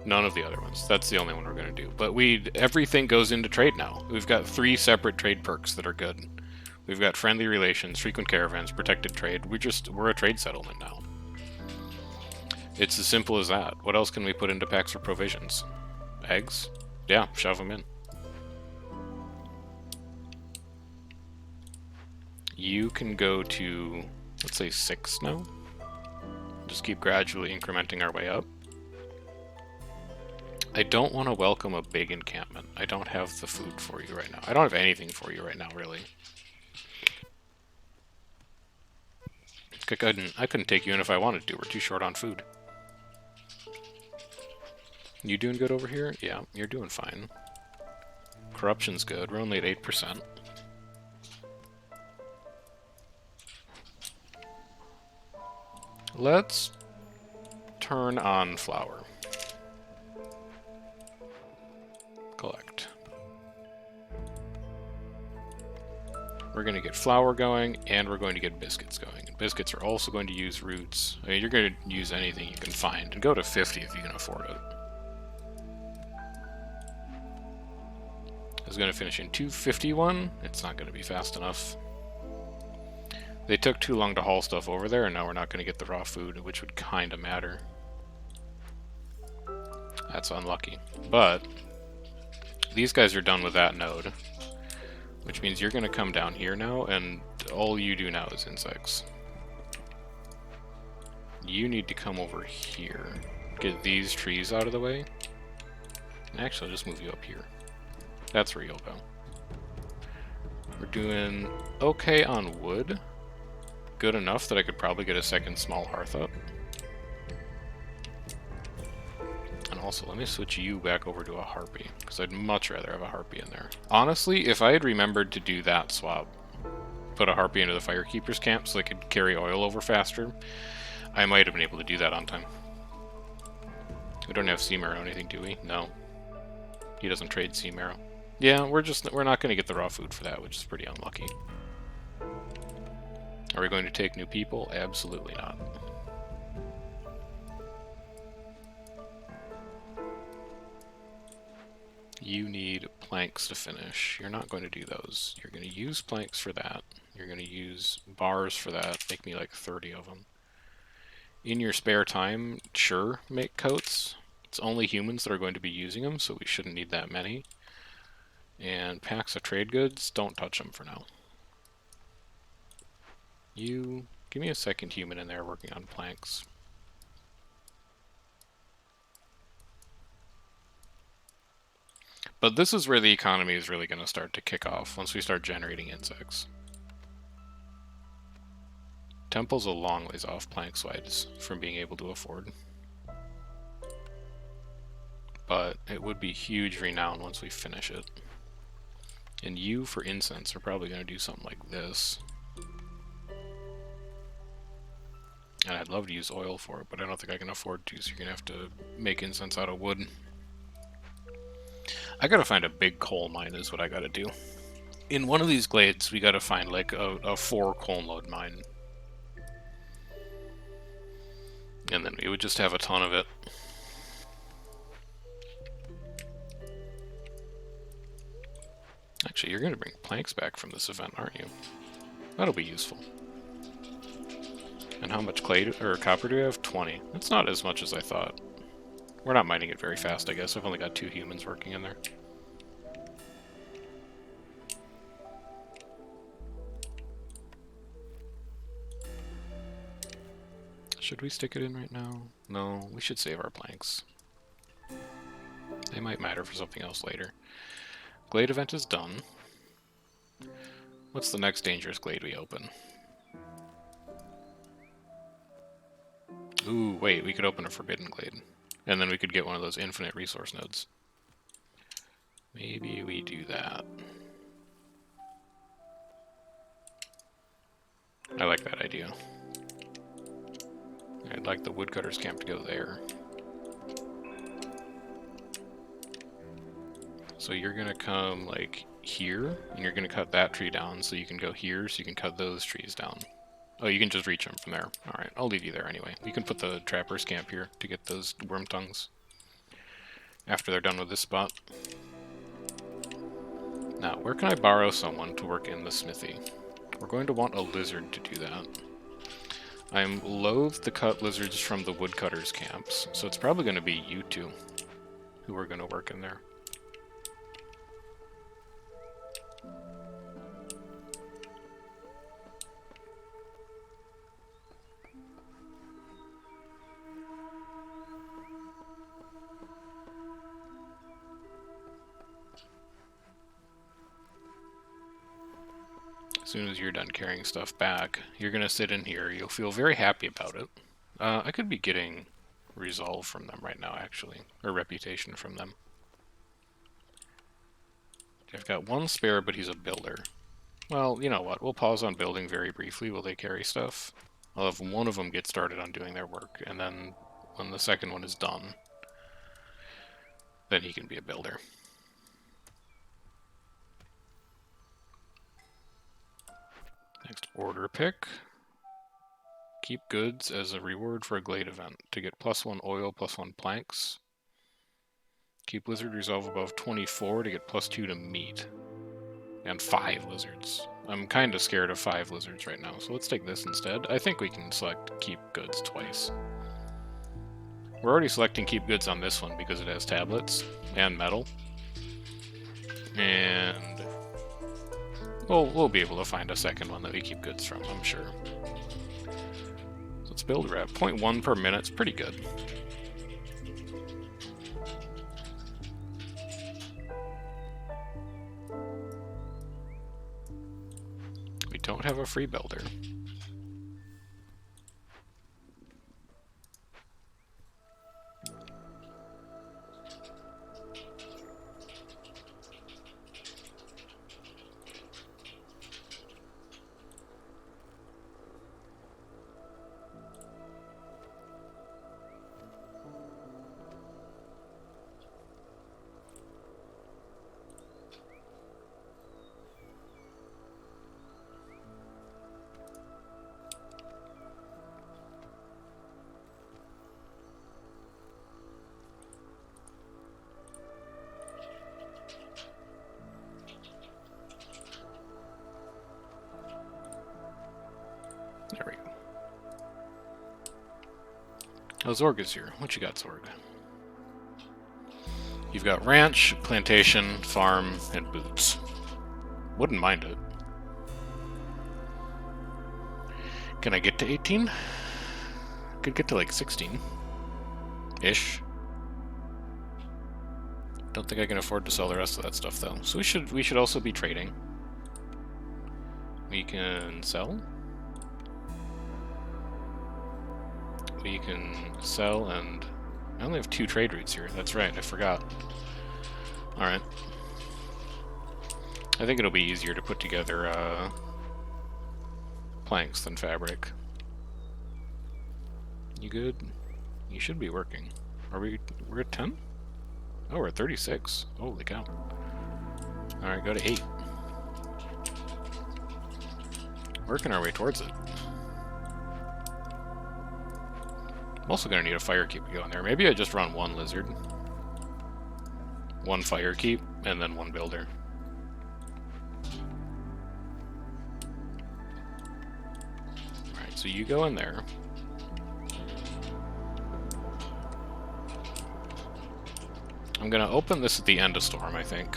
none of the other ones. That's the only one we're going to do. But everything goes into trade now. We've got 3 separate trade perks that are good. We've got friendly relations, frequent caravans, protected trade. We're a trade settlement now. It's as simple as that. What else can we put into packs for provisions? Eggs? Yeah, shove them in. You can go to, let's say 6 now. just keep gradually incrementing our way up. I don't want to welcome a big encampment. I don't have the food for you right now. I don't have anything for you right now, really. I couldn't take you in if I wanted to. We're too short on food. You doing good over here? Yeah, you're doing fine. Corruption's good. We're only at 8%. Let's turn on flour. Collect. We're going to get flour going, and we're going to get biscuits going. And biscuits are also going to use roots. I mean, you're going to use anything you can find, and go to 50 if you can afford it. I was going to finish in 251. It's not going to be fast enough. They took too long to haul stuff over there, and now we're not going to get the raw food, which would kind of matter. That's unlucky. But these guys are done with that node, which means you're going to come down here now, and all you do now is insects. You need to come over here. Get these trees out of the way. And actually, I'll just move you up here. That's where you'll go. We're doing okay on wood. Good enough that I could probably get a second small hearth up. And also, let me switch you back over to a harpy, because I'd much rather have a harpy in there. Honestly, if I had remembered to do that swap, put a harpy into the firekeeper's camp so they could carry oil over faster, I might have been able to do that on time. We don't have sea marrow or anything, do we? No. He doesn't trade sea marrow. Yeah, we're not going to get the raw food for that, which is pretty unlucky. Are we going to take new people? Absolutely not. You need planks to finish. You're not going to do those. You're going to use planks for that. You're going to use bars for that. Make me like 30 of them. In your spare time, sure, make coats. It's only humans that are going to be using them, so we shouldn't need that many. And packs of trade goods, don't touch them for now. You, give me a second human in there working on planks. But this is where the economy is really going to start to kick off, once we start generating insects. Temple's a long ways off planks-wise from being able to afford. But it would be huge renown once we finish it. And you, for incense, are probably going to do something like this. And I'd love to use oil for it, but I don't think I can afford to, so you're going to have to make incense out of wood. I gotta find a big coal mine is what I gotta do. In one of these glades, we gotta find like a 4 coal node mine. And then we would just have a ton of it. Actually, you're gonna bring planks back from this event, aren't you? That'll be useful. And how much clay or copper do we have? 20. That's not as much as I thought. We're not mining it very fast, I guess. I've only got 2 humans working in there. Should we stick it in right now? No, we should save our planks. They might matter for something else later. Glade event is done. What's the next dangerous glade we open? Ooh, wait, we could open a forbidden glade. And then we could get one of those infinite resource nodes. Maybe we do that. I like that idea. I'd like the woodcutter's camp to go there. So you're gonna come like here, and you're gonna cut that tree down so you can go here, so you can cut those trees down. Oh, you can just reach them from there. Alright, I'll leave you there anyway. You can put the trapper's camp here to get those worm tongues after they're done with this spot. Now, where can I borrow someone to work in the smithy? We're going to want a lizard to do that. I'm loath to cut lizards from the woodcutter's camps, so it's probably going to be you two who are going to work in there. As soon as you're done carrying stuff back, you're going to sit in here. You'll feel very happy about it. I could be getting resolve from them right now, actually. Or reputation from them. I've got one spare, but he's a builder. Well, you know what? We'll pause on building very briefly while they carry stuff. I'll have one of them get started on doing their work, and then when the second one is done, then he can be a builder. Next, order pick. Keep goods as a reward for a glade event. To get +1 oil, +1 planks. Keep lizard resolve above 24 to get +2 to meat. And 5 lizards. I'm kind of scared of 5 lizards right now, so let's take this instead. I think we can select keep goods twice. We're already selecting keep goods on this one because it has tablets and metal. And we'll be able to find a second one that we keep goods from, I'm sure. So let's build rep. 0.1 per minute, it's pretty good. We don't have a free builder. There we go. Oh, Zorg is here. What you got, Zorg? You've got ranch, plantation, farm, and boots. Wouldn't mind it. Can I get to 18? Could get to like 16-ish. Don't think I can afford to sell the rest of that stuff though. So we should also be trading. We can sell. We can sell, and I only have 2 trade routes here. That's right, I forgot. Alright. I think it'll be easier to put together planks than fabric. You good? You should be working. We're at 10? Oh, we're at 36. Holy cow. Alright, go to 8. Working our way towards it. I'm also going to need a fire keep to go in there. Maybe I just run 1 lizard, 1 fire keep, and then 1 builder. Alright, so you go in there. I'm going to open this at the end of Storm, I think.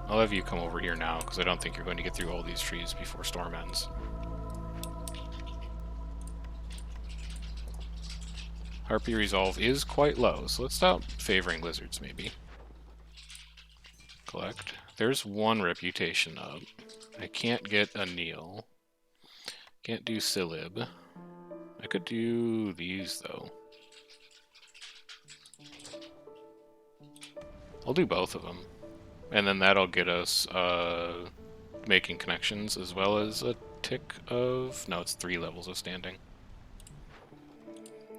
I'll have you come over here now, because I don't think you're going to get through all these trees before Storm ends. Harpy resolve is quite low, so let's stop favoring lizards, maybe. Collect. There's 1 reputation up. I can't get a Neil. Can't do Silib. I could do these, though. I'll do both of them. And then that'll get us making connections, as well as a tick of... No, it's 3 levels of standing.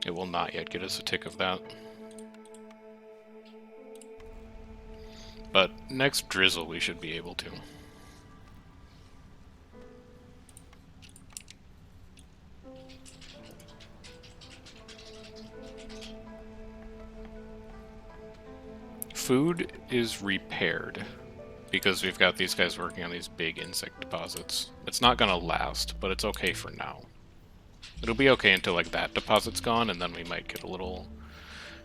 It will not yet get us a tick of that. But next drizzle we should be able to. Food is repaired because we've got these guys working on these big insect deposits. It's not gonna last, but it's okay for now. It'll be okay until like that deposit's gone, and then we might get a little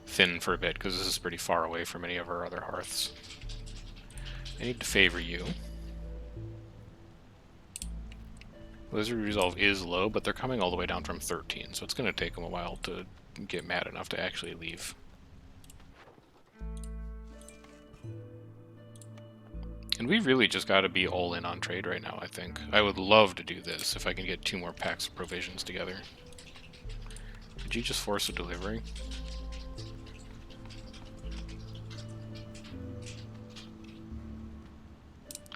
thin for a bit, because this is pretty far away from any of our other hearths. I need to favor you. Lizard resolve is low, but they're coming all the way down from 13, so it's going to take them a while to get mad enough to actually leave. And we really just got to be all in on trade right now, I think. I would love to do this if I can get 2 more packs of provisions together. Did you just force a delivery?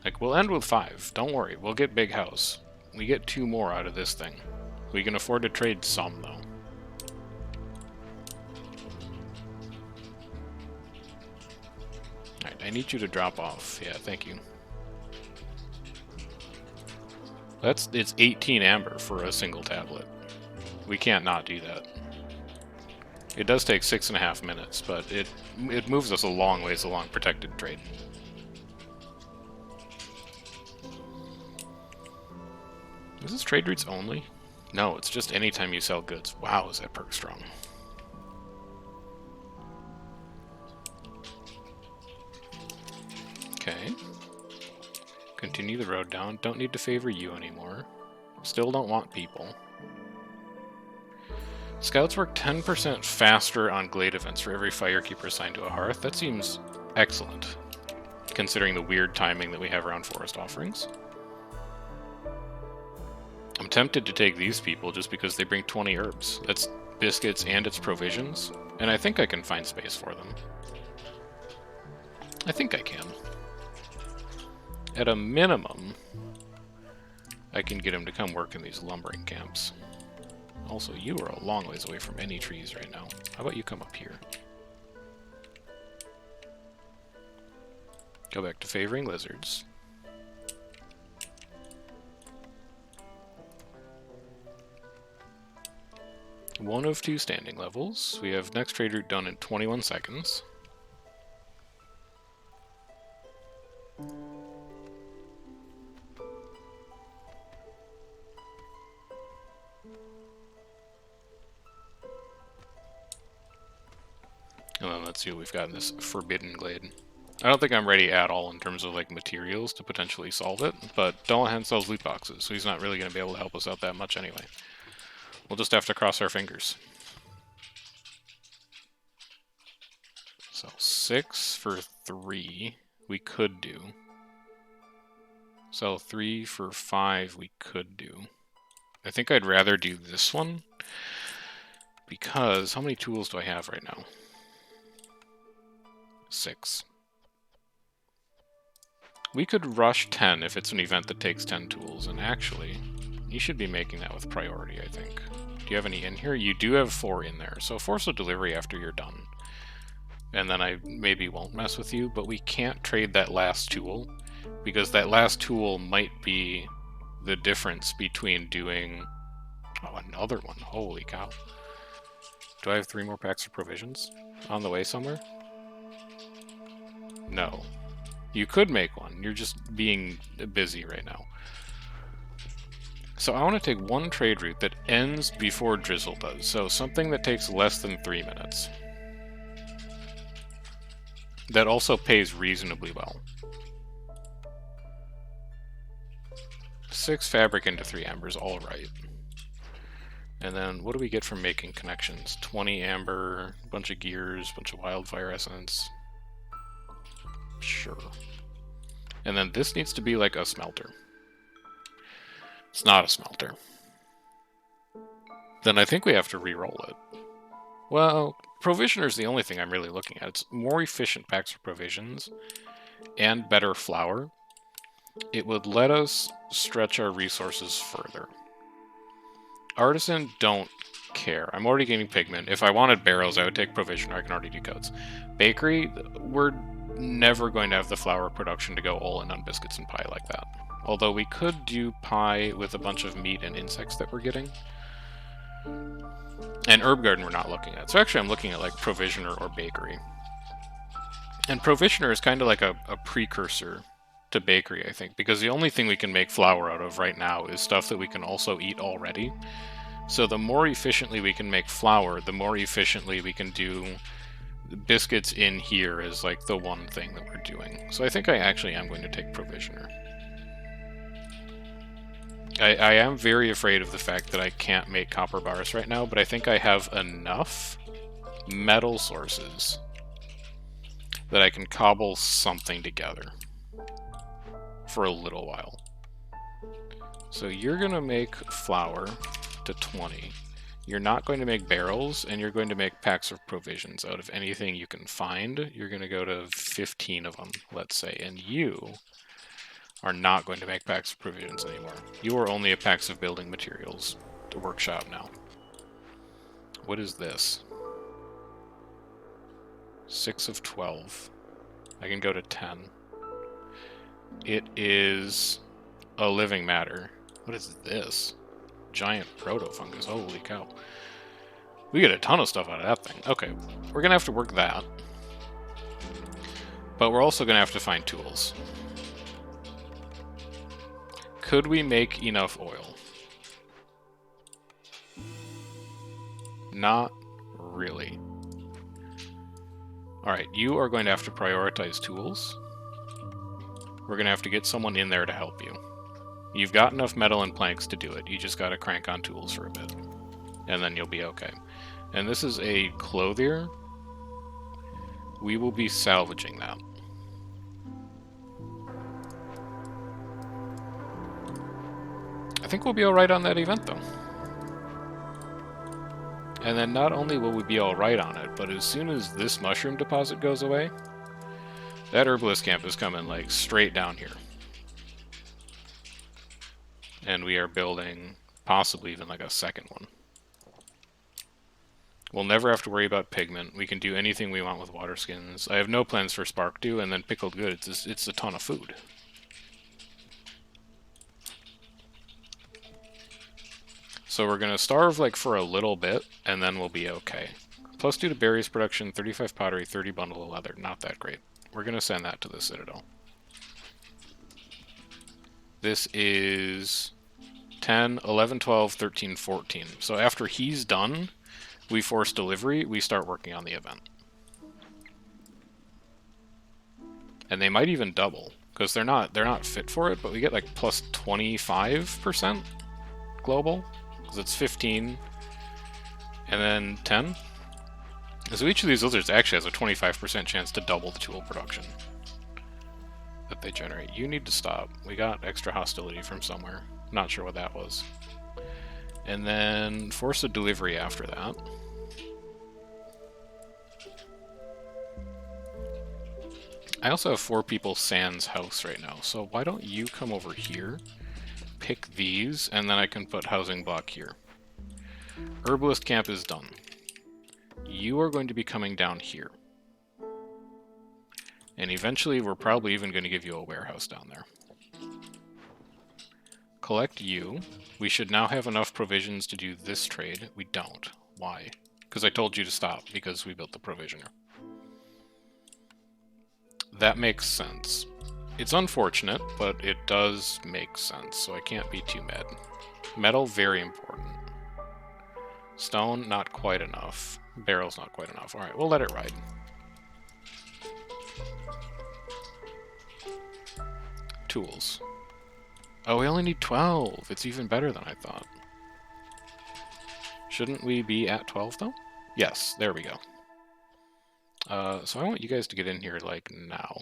Like, we'll end with 5. Don't worry, we'll get big house. We get 2 more out of this thing. We can afford to trade some, though. Alright, I need you to drop off. Yeah, thank you. It's 18 amber for a single tablet. We can't not do that. It does take 6.5 minutes, but it moves us a long ways along protected trade. Is this trade routes only? No, it's just anytime you sell goods. Wow, is that perk strong. Okay. Continue the road down. Don't need to favor you anymore. Still don't want people. Scouts work 10% faster on Glade events for every Firekeeper assigned to a hearth. That seems excellent, considering the weird timing that we have around forest offerings. I'm tempted to take these people just because they bring 20 herbs. That's biscuits and it's provisions, and I think I can find space for them. I think I can. At a minimum, I can get them to come work in these lumbering camps. Also, you are a long ways away from any trees right now. How about you come up here? Go back to favoring lizards. One of 2 standing levels. We have next trade route done in 21 seconds. And then let's see what we've got in this Forbidden Glade. I don't think I'm ready at all in terms of like materials to potentially solve it, but Dullahan sells loot boxes, so he's not really going to be able to help us out that much anyway. We'll just have to cross our fingers. So 6 for 3 we could do. Sell 3 for 5 we could do. I think I'd rather do this one, because how many tools do I have right now? 6. We could rush 10 if it's an event that takes 10 tools, and actually, you should be making that with priority, I think. Do you have any in here? You do have 4 in there, so force a delivery after you're done. And then I maybe won't mess with you, but we can't trade that last tool, because that last tool might be the difference between doing... Oh, another one. Holy cow. Do I have 3 more packs of provisions on the way somewhere? No. You could make one. You're just being busy right now. So I want to take one trade route that ends before Drizzle does. So something that takes less than 3 minutes. That also pays reasonably well. 6 fabric into 3 ambers, alright. And then what do we get from making connections? 20 amber, a bunch of gears, a bunch of wildfire essence. Sure. And then this needs to be like a smelter. It's not a smelter. Then I think we have to re-roll it. Well, Provisioner is the only thing I'm really looking at. It's more efficient packs for provisions and better flour. It would let us stretch our resources further. Artisan, don't care. I'm already getting pigment. If I wanted barrels, I would take Provisioner. I can already do coats. Bakery, we're never going to have the flour production to go all in on biscuits and pie like that. Although we could do pie with a bunch of meat and insects that we're getting. And herb garden we're not looking at. So actually I'm looking at like Provisioner or bakery. And Provisioner is kind of like a precursor to bakery, I think, because the only thing we can make flour out of right now is stuff that we can also eat already. So the more efficiently we can make flour, the more efficiently we can do biscuits in here is like the one thing that we're doing. So I think I actually am going to take Provisioner. I am very afraid of the fact that I can't make copper bars right now, but I think I have enough metal sources that I can cobble something together. for a little while. So you're going to make flour to 20. You're not going to make barrels, and you're going to make packs of provisions out of anything you can find. You're going to go to 15 of them, let's say, and you are not going to make packs of provisions anymore. You are only a packs of building materials to workshop now. What is this? 6 of 12. I can go to 10. It is a living matter. What is this? Giant proto-fungus. Holy cow. We get a ton of stuff out of that thing. Okay, we're going to have to work that. But we're also going to have to find tools. Could we make enough oil? Not really. Alright, you are going to have to prioritize tools. We're going to have to get someone in there to help you. You've got enough metal and planks to do it. You just got to crank on tools for a bit. And then you'll be okay. And this is a clothier. We will be salvaging that. I think we'll be alright on that event, though. And then not only will we be alright on it, but as soon as this mushroom deposit goes away, that herbalist camp is coming, like, straight down here. And we are building possibly even, like, a second one. We'll never have to worry about pigment. We can do anything we want with water skins. I have no plans for spark dew, and then pickled goods. It's a ton of food. So we're going to starve like for a little bit, and then we'll be okay. Plus 2 to berries production, 35 pottery, 30 bundle of leather. Not that great. We're going to send that to the Citadel. This is 10, 11, 12, 13, 14. So after he's done, we force delivery, we start working on the event. And they might even double, because they're not fit for it, but we get like plus 25% global. Because it's 15, and then 10. So each of these lizards actually has a 25% chance to double the tool production that they generate. You need to stop. We got extra hostility from somewhere. Not sure what that was. And then force a delivery after that. I also have 4 people sans house right now, so why don't you come over here? Pick these, and then I can put housing block here. Herbalist camp is done. You are going to be coming down here. And eventually we're probably even going to give you a warehouse down there. Collect you. We should now have enough provisions to do this trade. We don't. Why? Because I told you to stop, because we built the provisioner. That makes sense. It's unfortunate, but it does make sense, so I can't be too mad. Metal, very important. Stone, not quite enough. Barrel's not quite enough. Alright, we'll let it ride. Tools. Oh, we only need 12! It's even better than I thought. Shouldn't we be at 12, though? Yes, there we go. So I want you guys to get in here, like, now.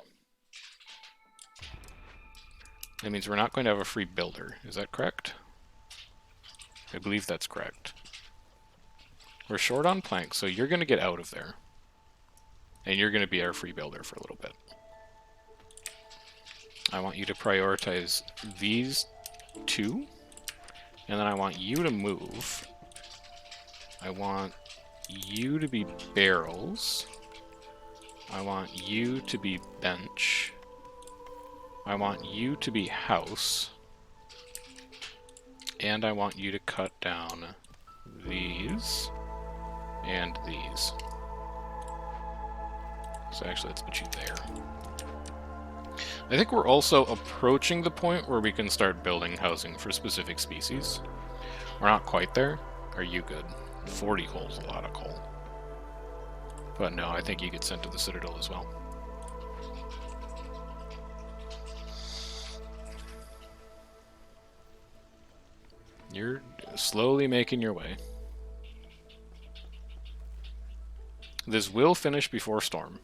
That means we're not going to have a free builder. Is that correct? I believe that's correct. We're short on planks, so you're going to get out of there. And you're going to be our free builder for a little bit. I want you to prioritize these 2. And then I want you to move. I want you to be barrels. I want you to be bench. I want you to be house. And I want you to cut down these and these. So actually, let's put you there. I think we're also approaching the point where we can start building housing for specific species. We're not quite there. Are you good? 40 coal's a lot of coal. But no, I think you get sent to the Citadel as well. You're slowly making your way. This will finish before storm.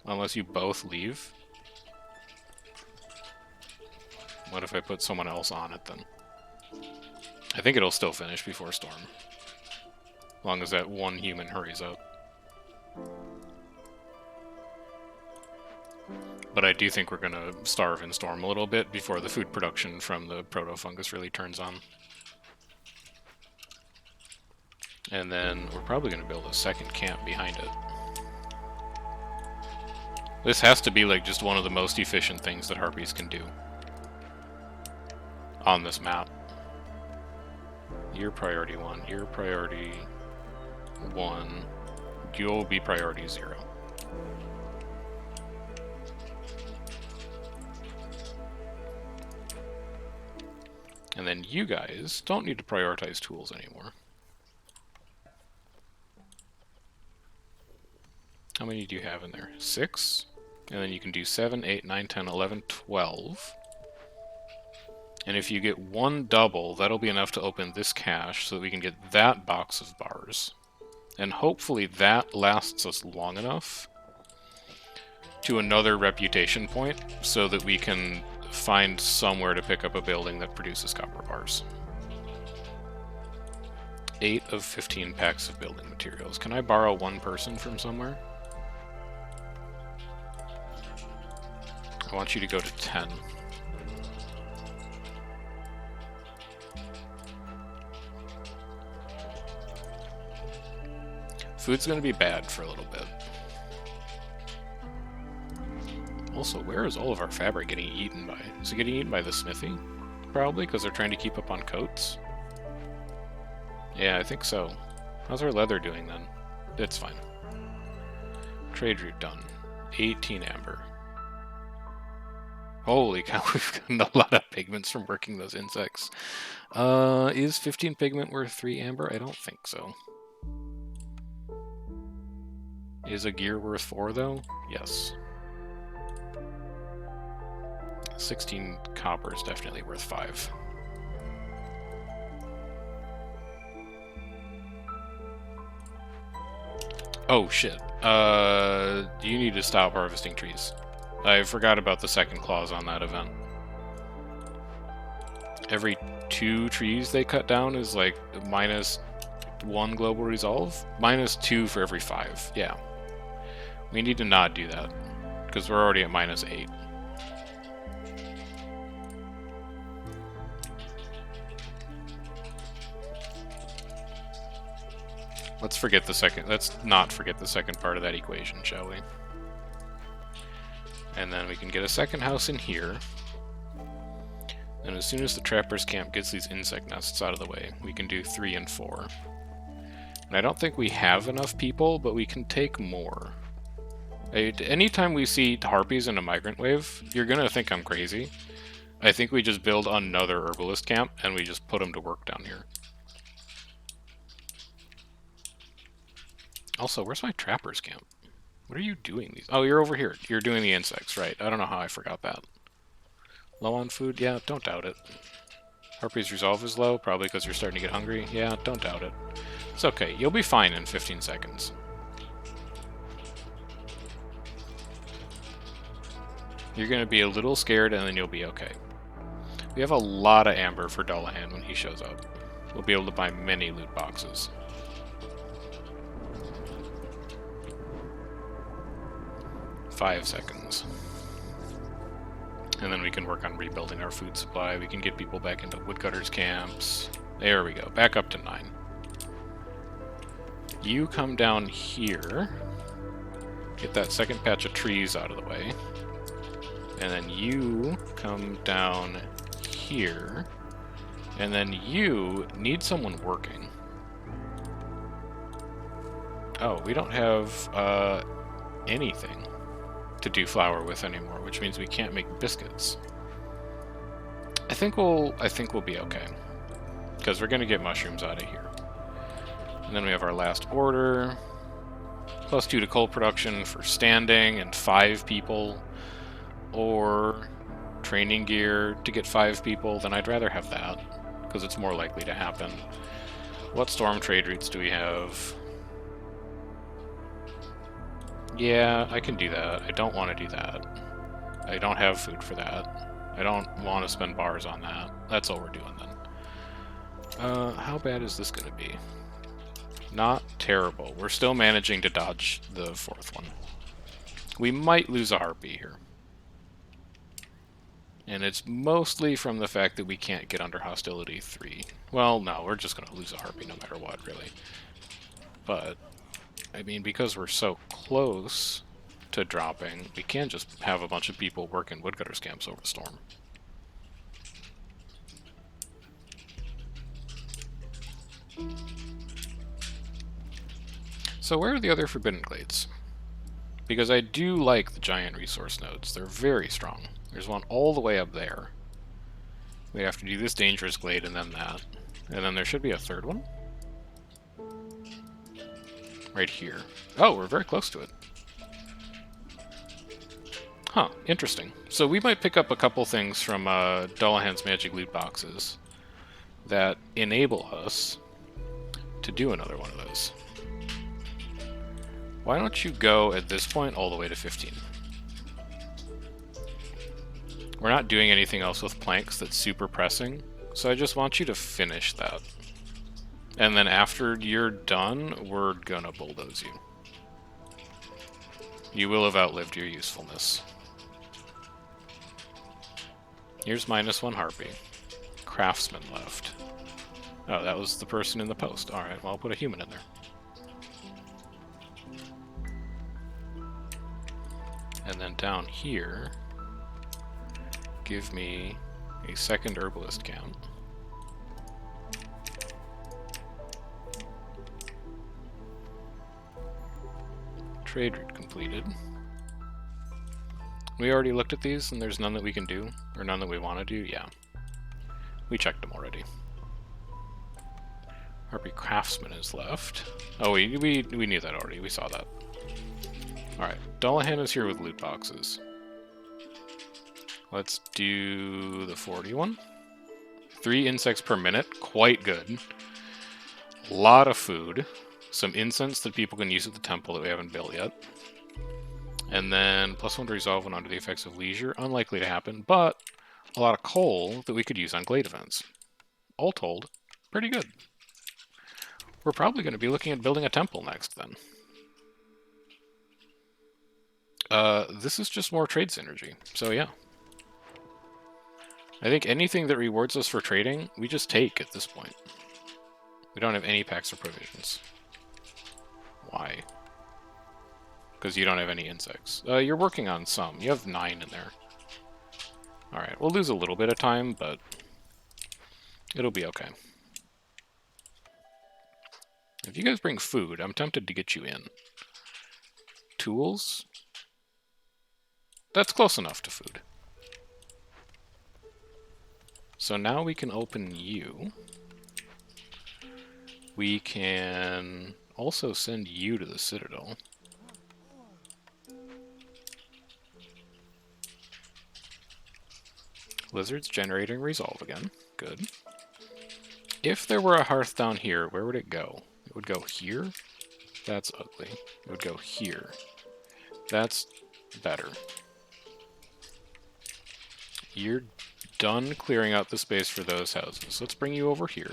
Unless you both leave. What if I put someone else on it then? I think it'll still finish before storm. As long as that one human hurries up. But I do think we're going to starve in storm a little bit before the food production from the proto-fungus really turns on. And then we're probably going to build a second camp behind it. This has to be like just one of the most efficient things that harpies can do on this map. You're priority 1, you're priority 1, you'll be priority 0. And then you guys don't need to prioritize tools anymore. How many do you have in there? 6? And then you can do 7, 8, 9, 10, 11, 12. And if you get one double, that'll be enough to open this cache so that we can get that box of bars. And hopefully that lasts us long enough to another reputation point so that we can find somewhere to pick up a building that produces copper bars. 8 of 15 packs of building materials. Can I borrow one person from somewhere? I want you to go to 10. Food's going to be bad for a little bit. Also, where is all of our fabric getting eaten by? Is it getting eaten by the smithy? Probably, because they're trying to keep up on coats? Yeah, I think so. How's our leather doing then? It's fine. Trade route done. 18 amber. Holy cow, we've gotten a lot of pigments from working those insects. Is 15 pigment worth 3 amber? I don't think so. Is a gear worth 4 though? Yes. 16 copper is definitely worth 5. Oh shit. You need to stop harvesting trees. I forgot about the second clause on that event. Every 2 trees they cut down is like -1 global resolve. -2 for every 5. Yeah. We need to not do that, because we're already at -8. Let's not forget the second part of that equation, shall we? And then we can get a second house in here. And as soon as the trapper's camp gets these insect nests out of the way, we can do 3 and 4. And I don't think we have enough people, but we can take more. Anytime we see harpies in a migrant wave, you're gonna think I'm crazy. I think we just build another herbalist camp, and we just put them to work down here. Also, where's my trapper's camp? What are you doing? Oh, you're over here. You're doing the insects, right. I don't know how I forgot that. Low on food? Yeah, don't doubt it. Harpy's resolve is low, probably because you're starting to get hungry. Yeah, don't doubt it. It's okay. You'll be fine in 15 seconds. You're going to be a little scared, and then you'll be okay. We have a lot of amber for Dullahan when he shows up. We'll be able to buy many loot boxes. 5 seconds. And then we can work on rebuilding our food supply. We can get people back into woodcutters camps. There we go. Back up to 9. You come down here. Get that second patch of trees out of the way. And then you come down here. And then you need someone working. Oh, we don't have anything to do flour with anymore, which means we can't make biscuits. I think we'll be okay, because we're gonna get mushrooms out of here. And then we have our last order, +2 to coal production for standing and 5 people, or training gear to get 5 people. Then I'd rather have that, because it's more likely to happen. What storm trade routes do we have? Yeah, I can do that. I don't want to do that. I don't have food for that. I don't want to spend bars on that. That's all we're doing then. How bad is this going to be? Not terrible. We're still managing to dodge the 4th one. We might lose a harpy here. And it's mostly from the fact that we can't get under hostility 3. Well, no, we're just going to lose a harpy no matter what, really. But, I mean, because we're so close to dropping, we can just have a bunch of people working woodcutters camps over the storm. So where are the other Forbidden Glades? Because I do like the giant resource nodes. They're very strong. There's one all the way up there. We have to do this dangerous glade and then that. And then there should be a 3rd one. Right here. Oh, we're very close to it. Huh, interesting. So we might pick up a couple things from Dullahan's Magic Loot Boxes that enable us to do another one of those. Why don't you go, at this point, all the way to 15? We're not doing anything else with planks that's super pressing, so I just want you to finish that. And then after you're done, we're gonna bulldoze you. You will have outlived your usefulness. Here's -1 harpy. Craftsman left. Oh, that was the person in the post. Alright, well, I'll put a human in there. And then down here, give me a 2nd herbalist camp. Trade route completed. We already looked at these, and there's none that we can do, or none that we want to do. Yeah, we checked them already. Harpy Craftsman is left. Oh, we knew that already. We saw that. Alright, Dullahan is here with loot boxes. Let's do the 41. 3 insects per minute. Quite good. A lot of food. Some incense that people can use at the temple that we haven't built yet. And then +1 to resolve when under the effects of leisure. Unlikely to happen, but a lot of coal that we could use on glade events. All told, pretty good. We're probably going to be looking at building a temple next, then. This is just more trade synergy, so yeah. I think anything that rewards us for trading, we just take at this point. We don't have any packs or provisions. Why? Because you don't have any insects. You're working on some. You have 9 in there. Alright, we'll lose a little bit of time, but it'll be okay. If you guys bring food, I'm tempted to get you in. Tools? That's close enough to food. So now we can open you. We can also send you to the Citadel. Lizard's generating resolve again. Good. If there were a hearth down here, where would it go? It would go here. That's ugly. It would go here. That's better. You're done clearing out the space for those houses. Let's bring you over here.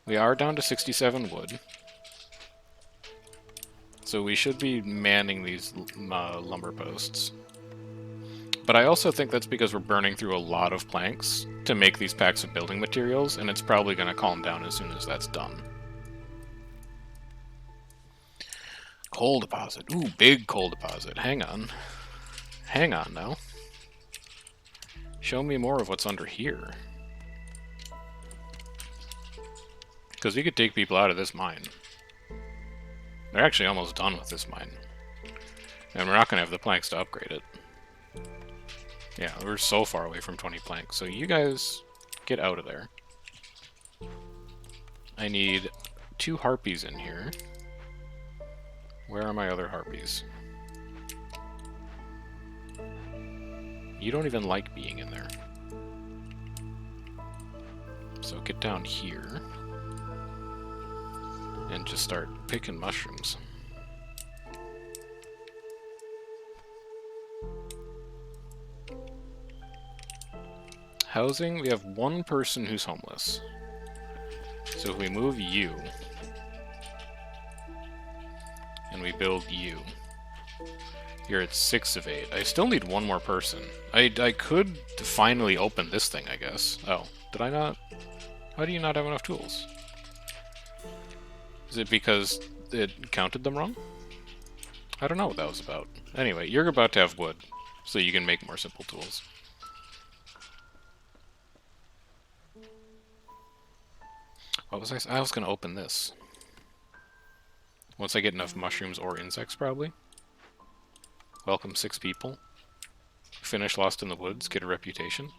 We are down to 67 wood. So we should be manning these lumber posts. But I also think that's because we're burning through a lot of planks to make these packs of building materials, and it's probably going to calm down as soon as that's done. Coal deposit. Ooh, big coal deposit. Hang on. Hang on now. Show me more of what's under here. Because we could take people out of this mine. They're actually almost done with this mine. And we're not going to have the planks to upgrade it. Yeah, we're so far away from 20 planks. So you guys get out of there. I need 2 harpies in here. Where are my other harpies? You don't even like being in there. So get down here. And just start picking mushrooms. Housing, we have one person who's homeless. So if we move you, and we build you, you're at 6 of 8. I still need one more person. I could finally open this thing, I guess. Oh, did I not? How do you not have enough tools? Is it because it counted them wrong? I don't know what that was about. Anyway, you're about to have wood, so you can make more simple tools. What was I was going to open this. Once I get enough mushrooms or insects, probably. Welcome 6 people. Finish Lost in the Woods, get a reputation.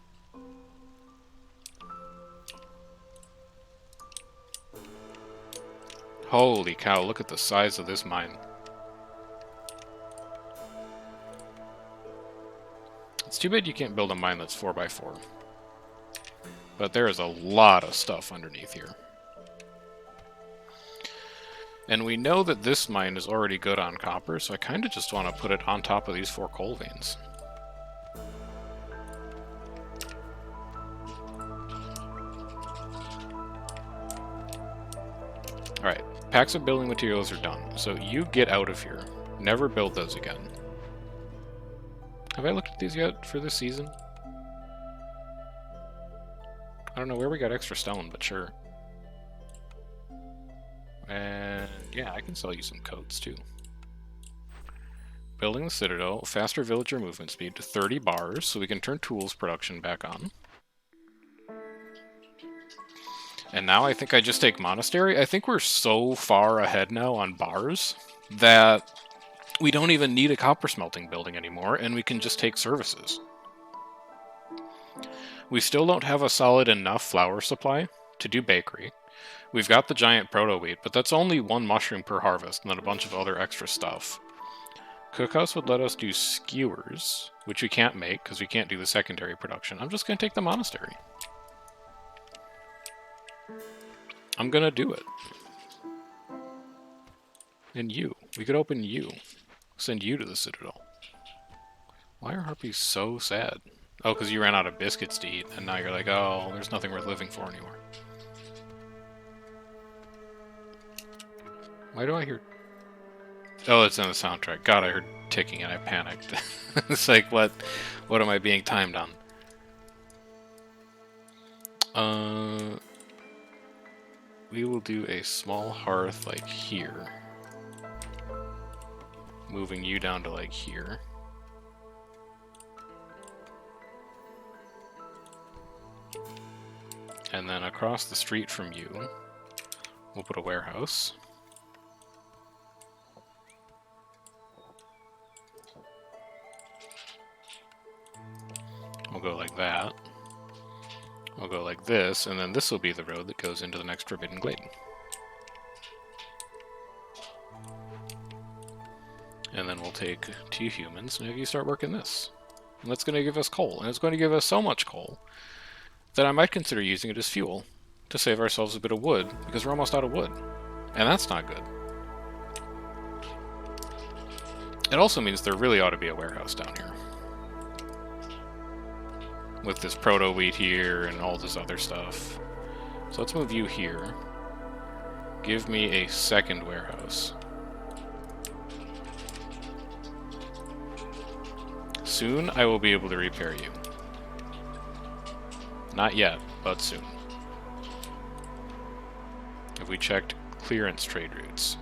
Holy cow, look at the size of this mine. It's too bad you can't build a mine that's 4x4. But there is a lot of stuff underneath here. And we know that this mine is already good on copper, so I kind of just want to put it on top of these 4 coal veins. Alright, packs of building materials are done, so you get out of here. Never build those again. Have I looked at these yet for this season? I don't know where we got extra stone, but sure. And yeah, I can sell you some coats too. Building the Citadel, faster villager movement speed to 30 bars, so we can turn tools production back on. And now I think I just take Monastery. I think we're so far ahead now on bars that we don't even need a copper smelting building anymore, and we can just take services. We still don't have a solid enough flour supply to do bakery. We've got the giant proto-wheat, but that's only 1 mushroom per harvest, and then a bunch of other extra stuff. Cookhouse would let us do skewers, which we can't make, because we can't do the secondary production. I'm just going to take the monastery. I'm going to do it. And you. We could open you. Send you to the Citadel. Why are harpies so sad? Oh, because you ran out of biscuits to eat, and now you're like, oh, there's nothing worth living for anymore. Why do I hear... Oh, it's in the soundtrack. God, I heard ticking and I panicked. It's like, what am I being timed on? We will do a small hearth like here. Moving you down to like here. And then across the street from you, we'll put a warehouse. We'll go like that. We'll go like this, and then this will be the road that goes into the next Forbidden Glade. And then we'll take 2 humans and have you start working this. And that's going to give us coal, and it's going to give us so much coal that I might consider using it as fuel to save ourselves a bit of wood, because we're almost out of wood. And that's not good. It also means there really ought to be a warehouse down here. With this proto-wheat here and all this other stuff. So let's move you here. Give me a second warehouse. Soon I will be able to repair you. Not yet, but soon. Have we checked clearance trade routes?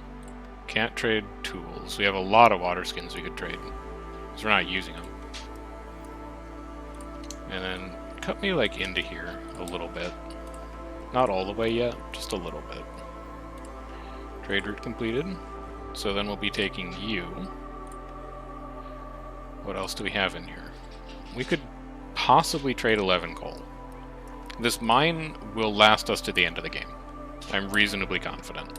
Can't trade tools. We have a lot of water skins we could trade, because we're not using them. And then cut me like into here a little bit. Not all the way yet, just a little bit. Trade route completed. So then we'll be taking you. What else do we have in here? We could possibly trade 11 coal. This mine will last us to the end of the game. I'm reasonably confident.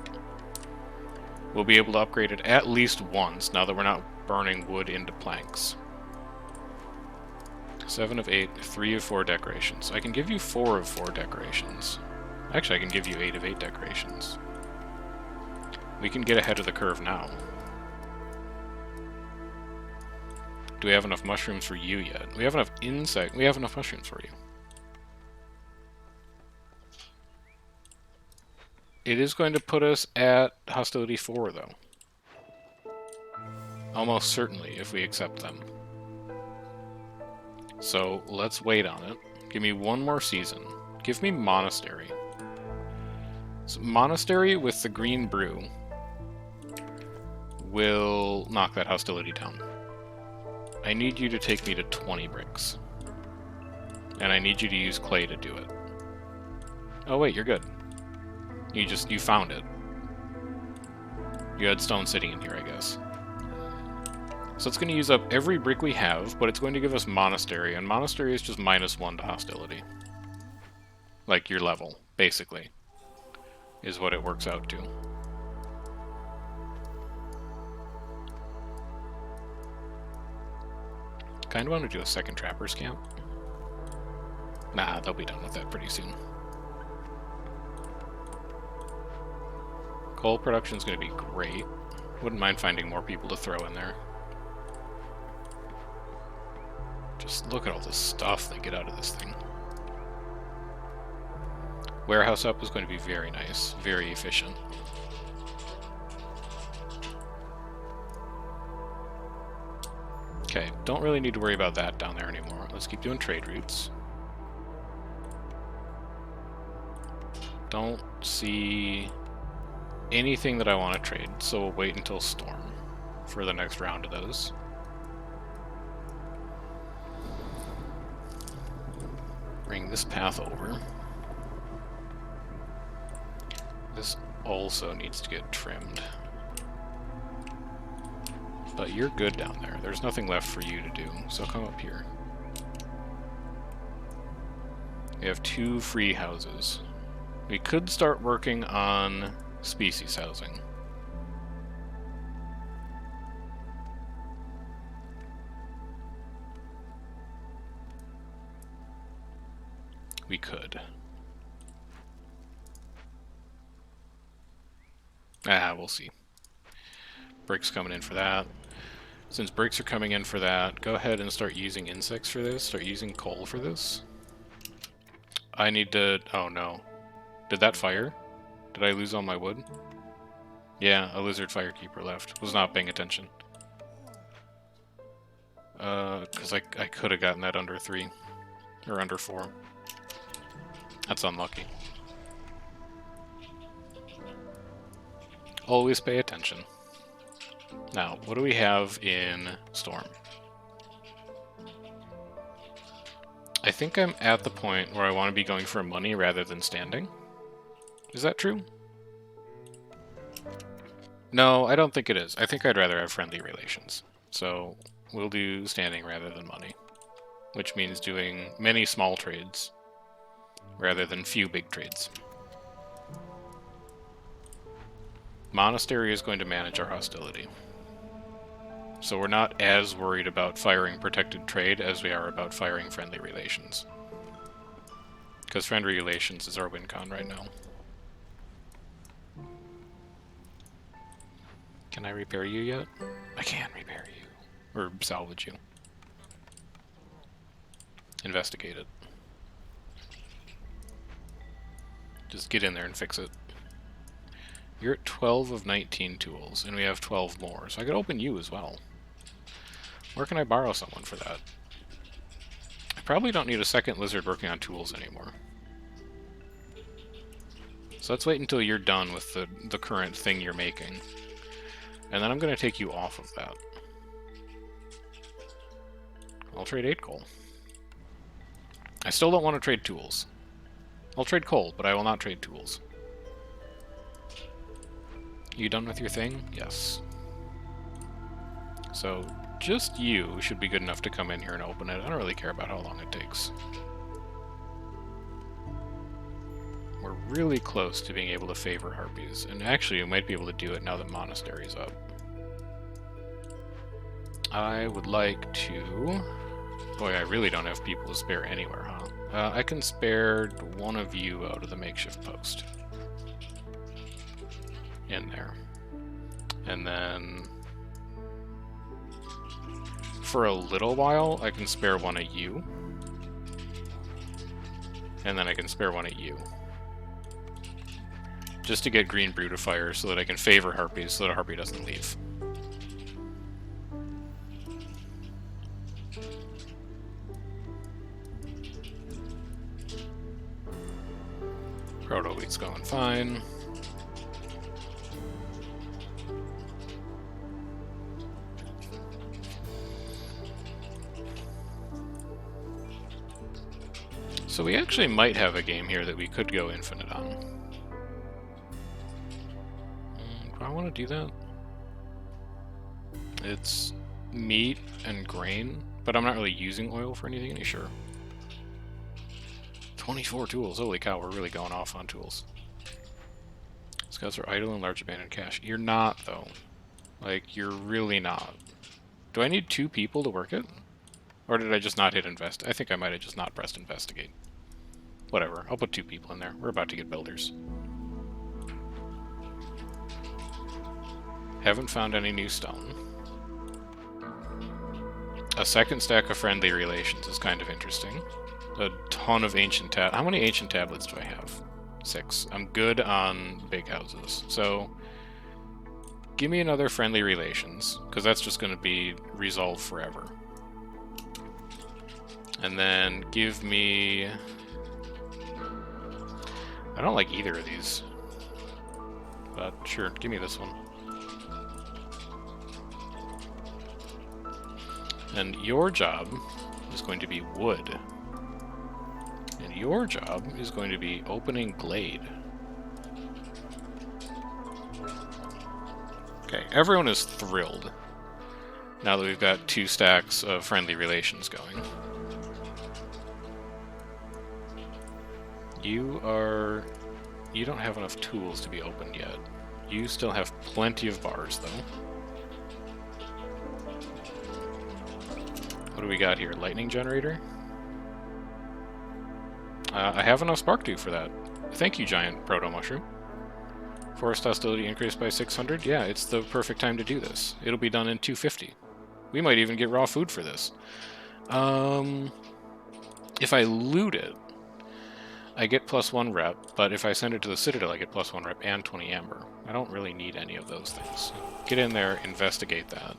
We'll be able to upgrade it at least once now that we're not burning wood into planks. 7 of 8, 3 of 4 decorations. I can give you 4 of 4 decorations. Actually, I can give you 8 of 8 decorations. We can get ahead of the curve now. Do we have enough mushrooms for you yet? We have enough insect. We have enough mushrooms for you. It is going to put us at hostility 4, though. Almost certainly, if we accept them. So, let's wait on it. Give me one more season. Give me Monastery. So, Monastery with the green brew will knock that hostility down. I need you to take me to 20 bricks. And I need you to use clay to do it. Oh wait, you're good. You found it. You had stone sitting in here, I guess. So it's going to use up every brick we have, but it's going to give us Monastery, and Monastery is just -1 to hostility. Like your level, basically, is what it works out to. Kind of want to do a second Trapper's Camp. Nah, they'll be done with that pretty soon. Coal production is going to be great. Wouldn't mind finding more people to throw in there. Just look at all the stuff they get out of this thing. Warehouse up is going to be very nice, very efficient. Okay, don't really need to worry about that down there anymore. Let's keep doing trade routes. Don't see anything that I want to trade, so we'll wait until Storm for the next round of those. Bring this path over. This also needs to get trimmed. But you're good down there. There's nothing left for you to do, so come up here. We have 2 free houses. We could start working on species housing. We could. We'll see. Bricks coming in for that. Since bricks are coming in for that, go ahead and start using insects for this. Start using coal for this. I need to... Oh no. Did that fire? Did I lose all my wood? Yeah, a lizard firekeeper left. Was not paying attention. Because I could have gotten that under 3. Or under 4. That's unlucky. Always pay attention. Now, what do we have in Storm? I think I'm at the point where I want to be going for money rather than standing. Is that true? No, I don't think it is. I think I'd rather have friendly relations. So, we'll do standing rather than money. Which means doing many small trades rather than few big trades. Monastery is going to manage our hostility. So we're not as worried about firing protected trade as we are about firing friendly relations. Because friendly relations is our win con right now. Can I repair you yet? I can repair you. Or salvage you. Investigate it. Just get in there and fix it. You're at 12 of 19 tools, and we have 12 more, so I could open you as well. Where can I borrow someone for that? I probably don't need a second lizard working on tools anymore. So let's wait until you're done with the current thing you're making. And then I'm going to take you off of that. I'll trade 8 coal. I still don't want to trade tools. I'll trade coal, but I will not trade tools. You done with your thing? Yes. So, just you should be good enough to come in here and open it. I don't really care about how long it takes. We're really close to being able to favor harpies, and actually we might be able to do it now that Monastery's up. I would like to... Boy, I really don't have people to spare anywhere, huh? I can spare one of you out of the makeshift post. In there. And then... for a little while, I can spare one of you. And then I can spare one of you. just to get green brutifier so that I can favor harpies so that a harpy doesn't leave. Proto wheat's going fine. So we actually might have a game here that we could go infinite on. Do I want to do that? It's meat and grain, but I'm not really using oil for anything. Are you sure? 24 tools. Holy cow, we're really going off on tools. Scouts are idle and large abandoned cache. You're not, though. Like, you're really not. Do I need 2 people to work it? Or did I just not hit invest? I think I might have just not pressed investigate. Whatever, I'll put 2 people in there. We're about to get builders. Haven't found any new stone. A second stack of friendly relations is kind of interesting. A ton of ancient How many ancient tablets do I have? 6. I'm good on big houses. So, give me another friendly relations, because that's just going to be resolved forever. And then give me... I don't like either of these. But sure, give me this one. And your job is going to be wood. And your job is going to be opening glade. Okay, everyone is thrilled now that we've got 2 stacks of friendly relations going. You don't have enough tools to be opened yet. You still have plenty of bars, though. What do we got here? Lightning generator? I have enough spark dew for that. Thank you, giant proto-mushroom. Forest hostility increased by 600? Yeah, it's the perfect time to do this. It'll be done in 250. We might even get raw food for this. If I loot it, I get +1 rep, but if I send it to the Citadel, I get +1 rep and 20 amber. I don't really need any of those things. Get in there, investigate that.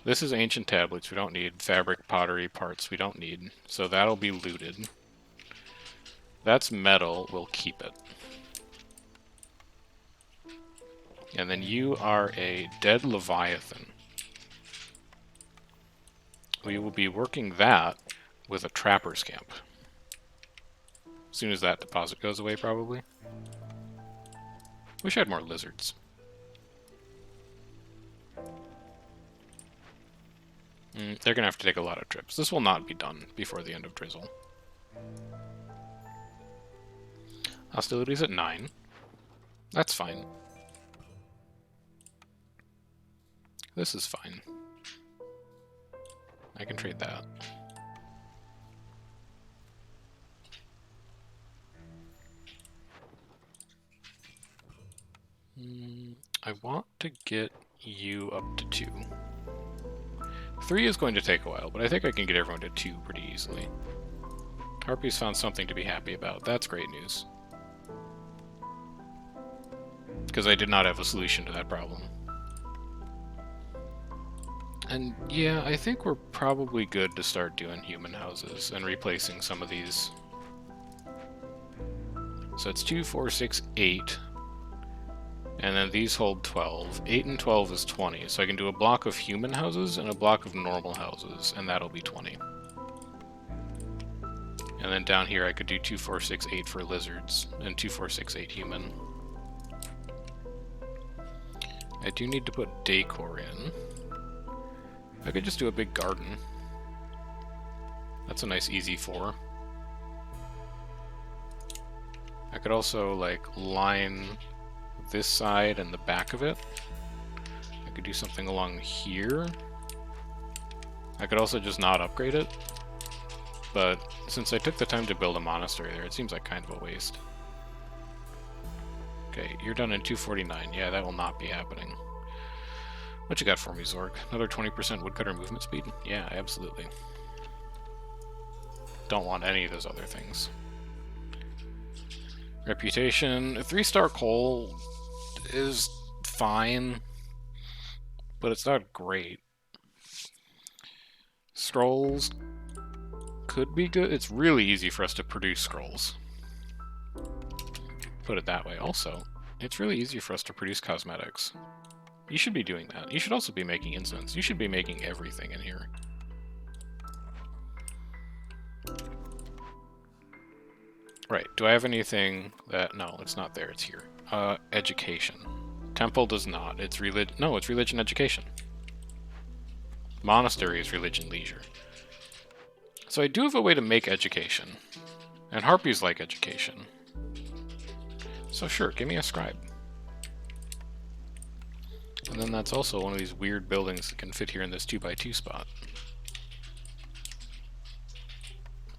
This is ancient tablets we don't need. Fabric, pottery, parts we don't need. So that'll be looted. That's metal, we'll keep it. And then you are a dead Leviathan. We will be working that with a trapper's camp. As soon as that deposit goes away, probably. Wish I had more lizards. They're gonna have to take a lot of trips. This will not be done before the end of Drizzle. Hostilities at 9. That's fine. This is fine. I can trade that. I want to get you up to 2. 3 is going to take a while, but I think I can get everyone to 2 pretty easily. Harpies found something to be happy about. That's great news. Because I did not have a solution to that problem. And yeah, I think we're probably good to start doing human houses and replacing some of these. So it's 2, 4, 6, 8. And then these hold 12. 8 and 12 is 20. So I can do a block of human houses and a block of normal houses, and that'll be 20. And then down here I could do 2, 4, 6, 8 for lizards, and 2, 4, 6, 8 human. I do need to put decor in. I could just do a big garden. That's a nice easy 4. I could also, like, line this side and the back of it. I could do something along here. I could also just not upgrade it. But since I took the time to build a monastery there, it seems like kind of a waste. Okay, you're done in 249. Yeah, that will not be happening. What you got for me, Zorg? Another 20% woodcutter movement speed? Yeah, absolutely. Don't want any of those other things. Reputation, a 3-star coal is fine, but it's not great. Scrolls could be good. It's really easy for us to produce scrolls. Put it that way. Also, it's really easy for us to produce cosmetics. You should be doing that. You should also be making incense. You should be making everything in here. Right, do I have anything that... No, it's not there, it's here. Education. Temple does not. It's religion... No, it's religion education. Monastery is religion leisure. So I do have a way to make education. And harpies like education. So sure, give me a scribe. And then that's also one of these weird buildings that can fit here in this 2x2 spot.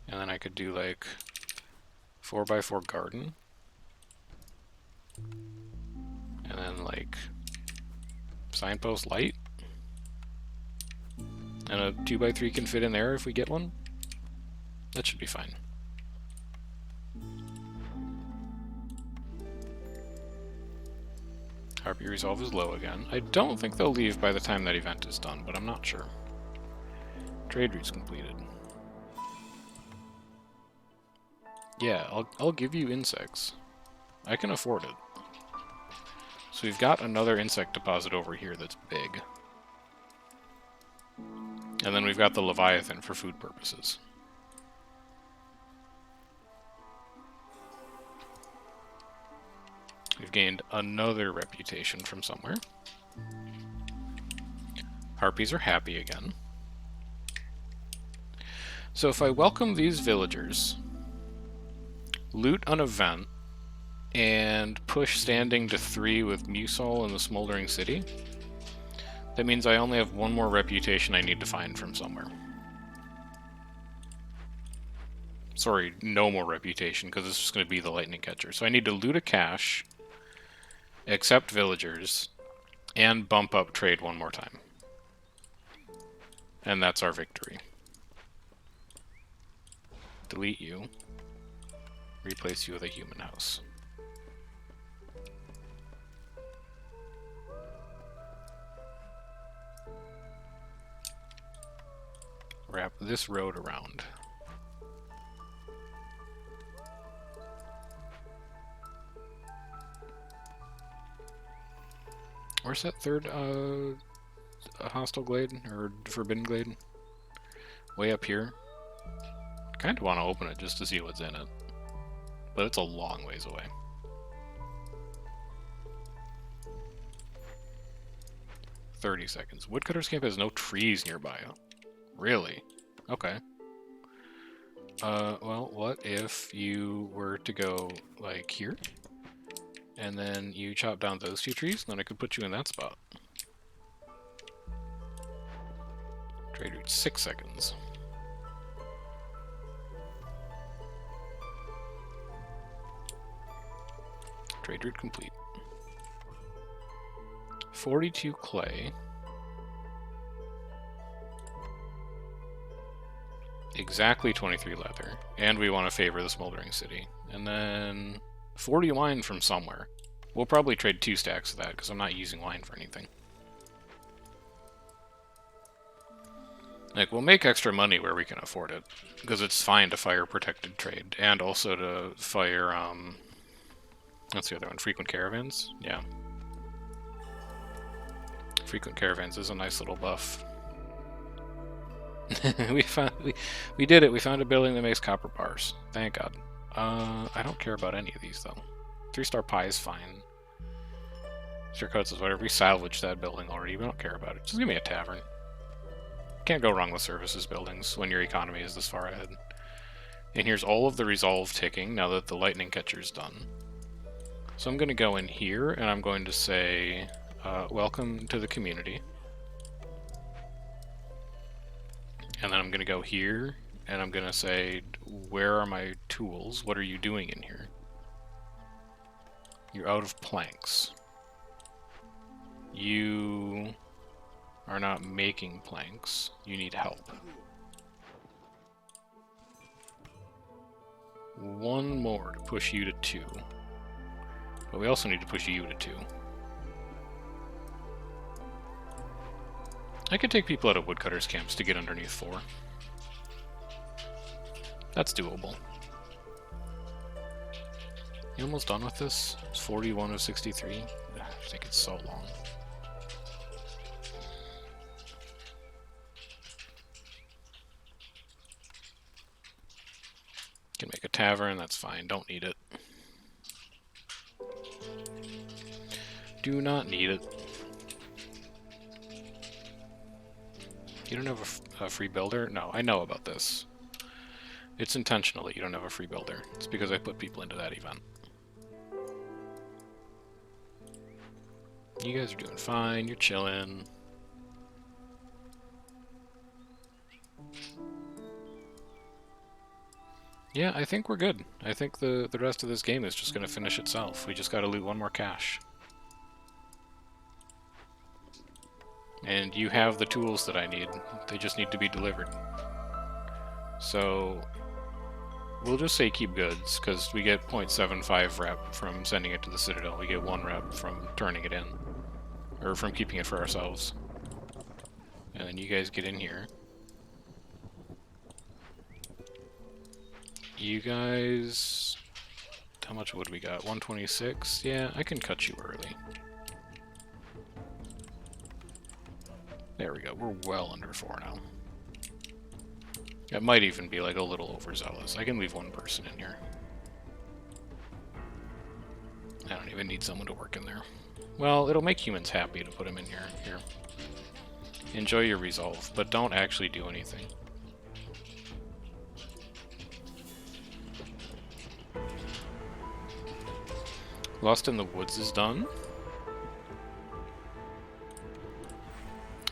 And then I could do like 4x4 garden. And then like signpost light. And a 2x3 can fit in there if we get one. That should be fine. Harpy resolve is low again. I don't think they'll leave by the time that event is done, but I'm not sure. Trade route's completed. Yeah, I'll give you insects. I can afford it. So we've got another insect deposit over here that's big. And then we've got the Leviathan for food purposes. We've gained another reputation from somewhere. Harpies are happy again. So if I welcome these villagers, loot an event, and push standing to 3 with Musol in the Smoldering City, that means I only have one more reputation I need to find from somewhere. Sorry, no more reputation, because it's just going to be the Lightning Catcher. So I need to loot a cache, accept villagers, and bump up trade one more time. And that's our victory. Delete you. Replace you with a human house. Wrap this road around. Where's that third hostile glade, or forbidden glade? Way up here. Kind of want to open it just to see what's in it, but it's a long ways away. $30 seconds. Woodcutter's Camp has no trees nearby. Really? Okay. Well, what if you were to go, like, here? And then you chop down those 2 trees, and then I could put you in that spot. Trade route 6 seconds. Trade route complete. 42 clay. Exactly 23 leather. And we want to favor the Smoldering City. And then 40 wine from somewhere. We'll probably trade 2 stacks of that, because I'm not using wine for anything. Like, we'll make extra money where we can afford it, because it's fine to fire protected trade, and also to fire, what's the other one? Frequent caravans? Yeah. Frequent caravans is a nice little buff. we did it. We found a building that makes copper bars. Thank God. I don't care about any of these, though. 3-star pie is fine. Surecoats is whatever. We salvaged that building already. We don't care about it. Just give me a tavern. Can't go wrong with services buildings when your economy is this far ahead. And here's all of the resolve ticking now that the lightning catcher's done. So I'm going to go in here, and I'm going to say, welcome to the community. And then I'm going to go here, and I'm going to say, where are my tools? What are you doing in here? You're out of planks. You are not making planks. You need help. One more to push you to 2. But we also need to push you to 2. I could take people out of woodcutters' camps to get underneath 4. That's doable. You almost done with this? It's 41 of 63. I think it's so long. Can make a tavern, that's fine. Don't need it. Do not need it. You don't have a free builder? No, I know about this. It's intentional that you don't have a free builder. It's because I put people into that event. You guys are doing fine. You're chilling. Yeah, I think we're good. I think the rest of this game is just going to finish itself. We just got to loot one more cache. And you have the tools that I need. They just need to be delivered. So we'll just say keep goods, because we get 0.75 rep from sending it to the Citadel. We get 1 rep from turning it in. Or from keeping it for ourselves. And then you guys get in here. You guys... How much wood we got? 126? Yeah, I can cut you early. There we go. We're well under 4 now. It might even be like a little overzealous. I can leave 1 person in here. I don't even need someone to work in there. Well, it'll make humans happy to put them in here. Here. Enjoy your resolve, but don't actually do anything. Lost in the Woods is done.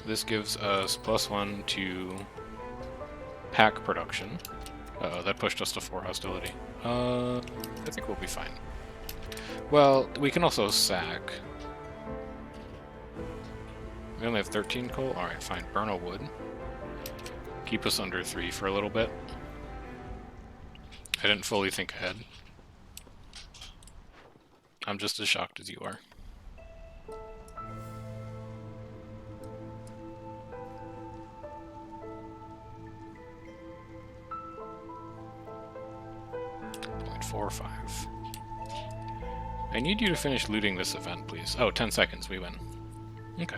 This gives us +1 to pack production. Uh-oh, that pushed us to 4 hostility. I think we'll be fine. Well, we can also sack. We only have 13 coal? Alright, fine. Burn a wood. Keep us under 3 for a little bit. I didn't fully think ahead. I'm just as shocked as you are. .45. I need you to finish looting this event, please. Oh, 10 seconds, we win. Okay.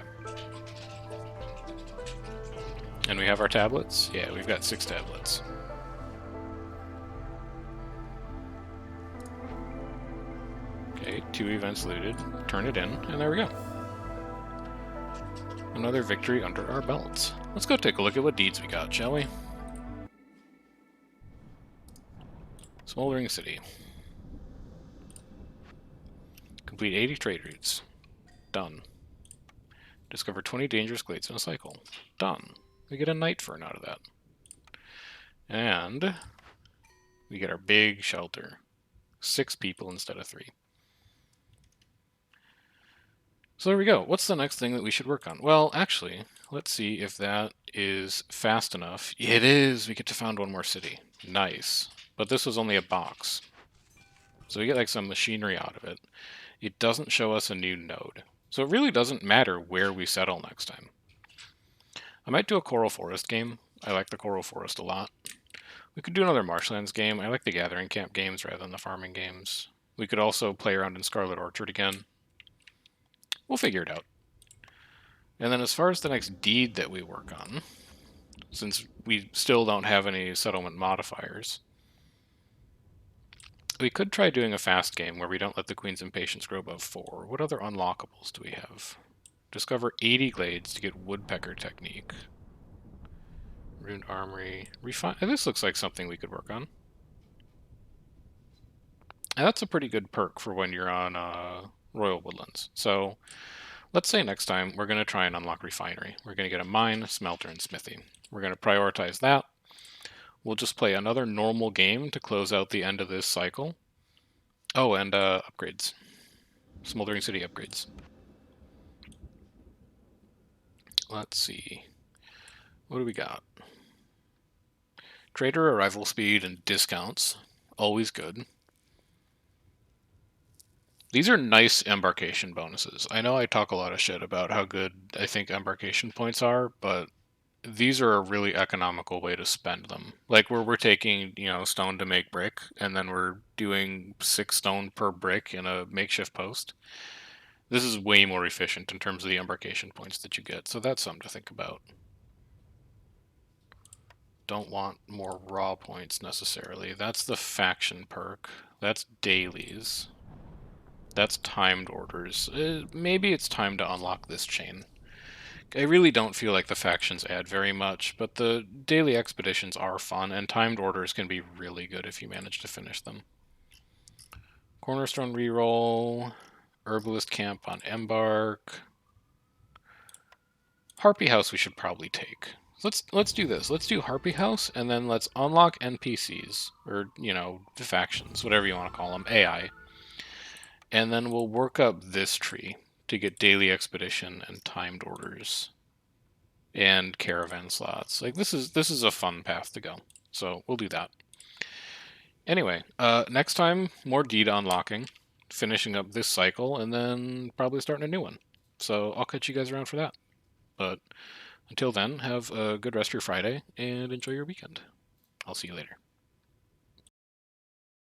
And we have our tablets? Yeah, we've got 6 tablets. Okay, 2 events looted. Turn it in, and there we go. Another victory under our belts. Let's go take a look at what deeds we got, shall we? Smoldering City. Complete 80 trade routes. Done. Discover 20 dangerous glades in a cycle. Done. We get a night fern out of that. And we get our big shelter. 6 people instead of 3. So there we go. What's the next thing that we should work on? Well, actually, let's see if that is fast enough. It is! We get to found 1 more city. Nice. But this was only a box. So we get like some machinery out of it. It doesn't show us a new node. So it really doesn't matter where we settle next time. I might do a Coral Forest game. I like the Coral Forest a lot. We could do another Marshlands game. I like the Gathering Camp games rather than the farming games. We could also play around in Scarlet Orchard again. We'll figure it out. And then as far as the next deed that we work on, since we still don't have any settlement modifiers, we could try doing a fast game where we don't let the Queen's Impatience grow above 4. What other unlockables do we have? Discover 80 glades to get Woodpecker Technique. Ruined Armory. Refine. This looks like something we could work on. And that's a pretty good perk for when you're on Royal Woodlands. So let's say next time we're going to try and unlock Refinery. We're going to get a mine, smelter, and smithy. We're going to prioritize that. We'll just play another normal game to close out the end of this cycle. Oh, and upgrades. Smoldering City upgrades. Let's see. What do we got? Trader arrival speed and discounts. Always good. These are nice embarkation bonuses. I know I talk a lot of shit about how good I think embarkation points are, but these are a really economical way to spend them. Like where we're taking, stone to make brick, and then we're doing 6 stone per brick in a makeshift post. This is way more efficient in terms of the embarkation points that you get, so that's something to think about. Don't want more raw points necessarily. That's the faction perk. That's dailies. That's timed orders. Maybe it's time to unlock this chain. I really don't feel like the factions add very much, but the daily expeditions are fun, and timed orders can be really good if you manage to finish them. Cornerstone reroll, Herbalist Camp on Embark. Harpy House we should probably take. Let's do this. Let's do Harpy House, and then let's unlock NPCs, or, factions, whatever you want to call them, AI. And then we'll work up this tree to get daily expedition and timed orders and caravan slots. Like this is a fun path to go. So we'll do that. Anyway, next time more deed unlocking, finishing up this cycle, and then probably starting a new one. So I'll catch you guys around for that. But until then, have a good rest of your Friday and enjoy your weekend. I'll see you later.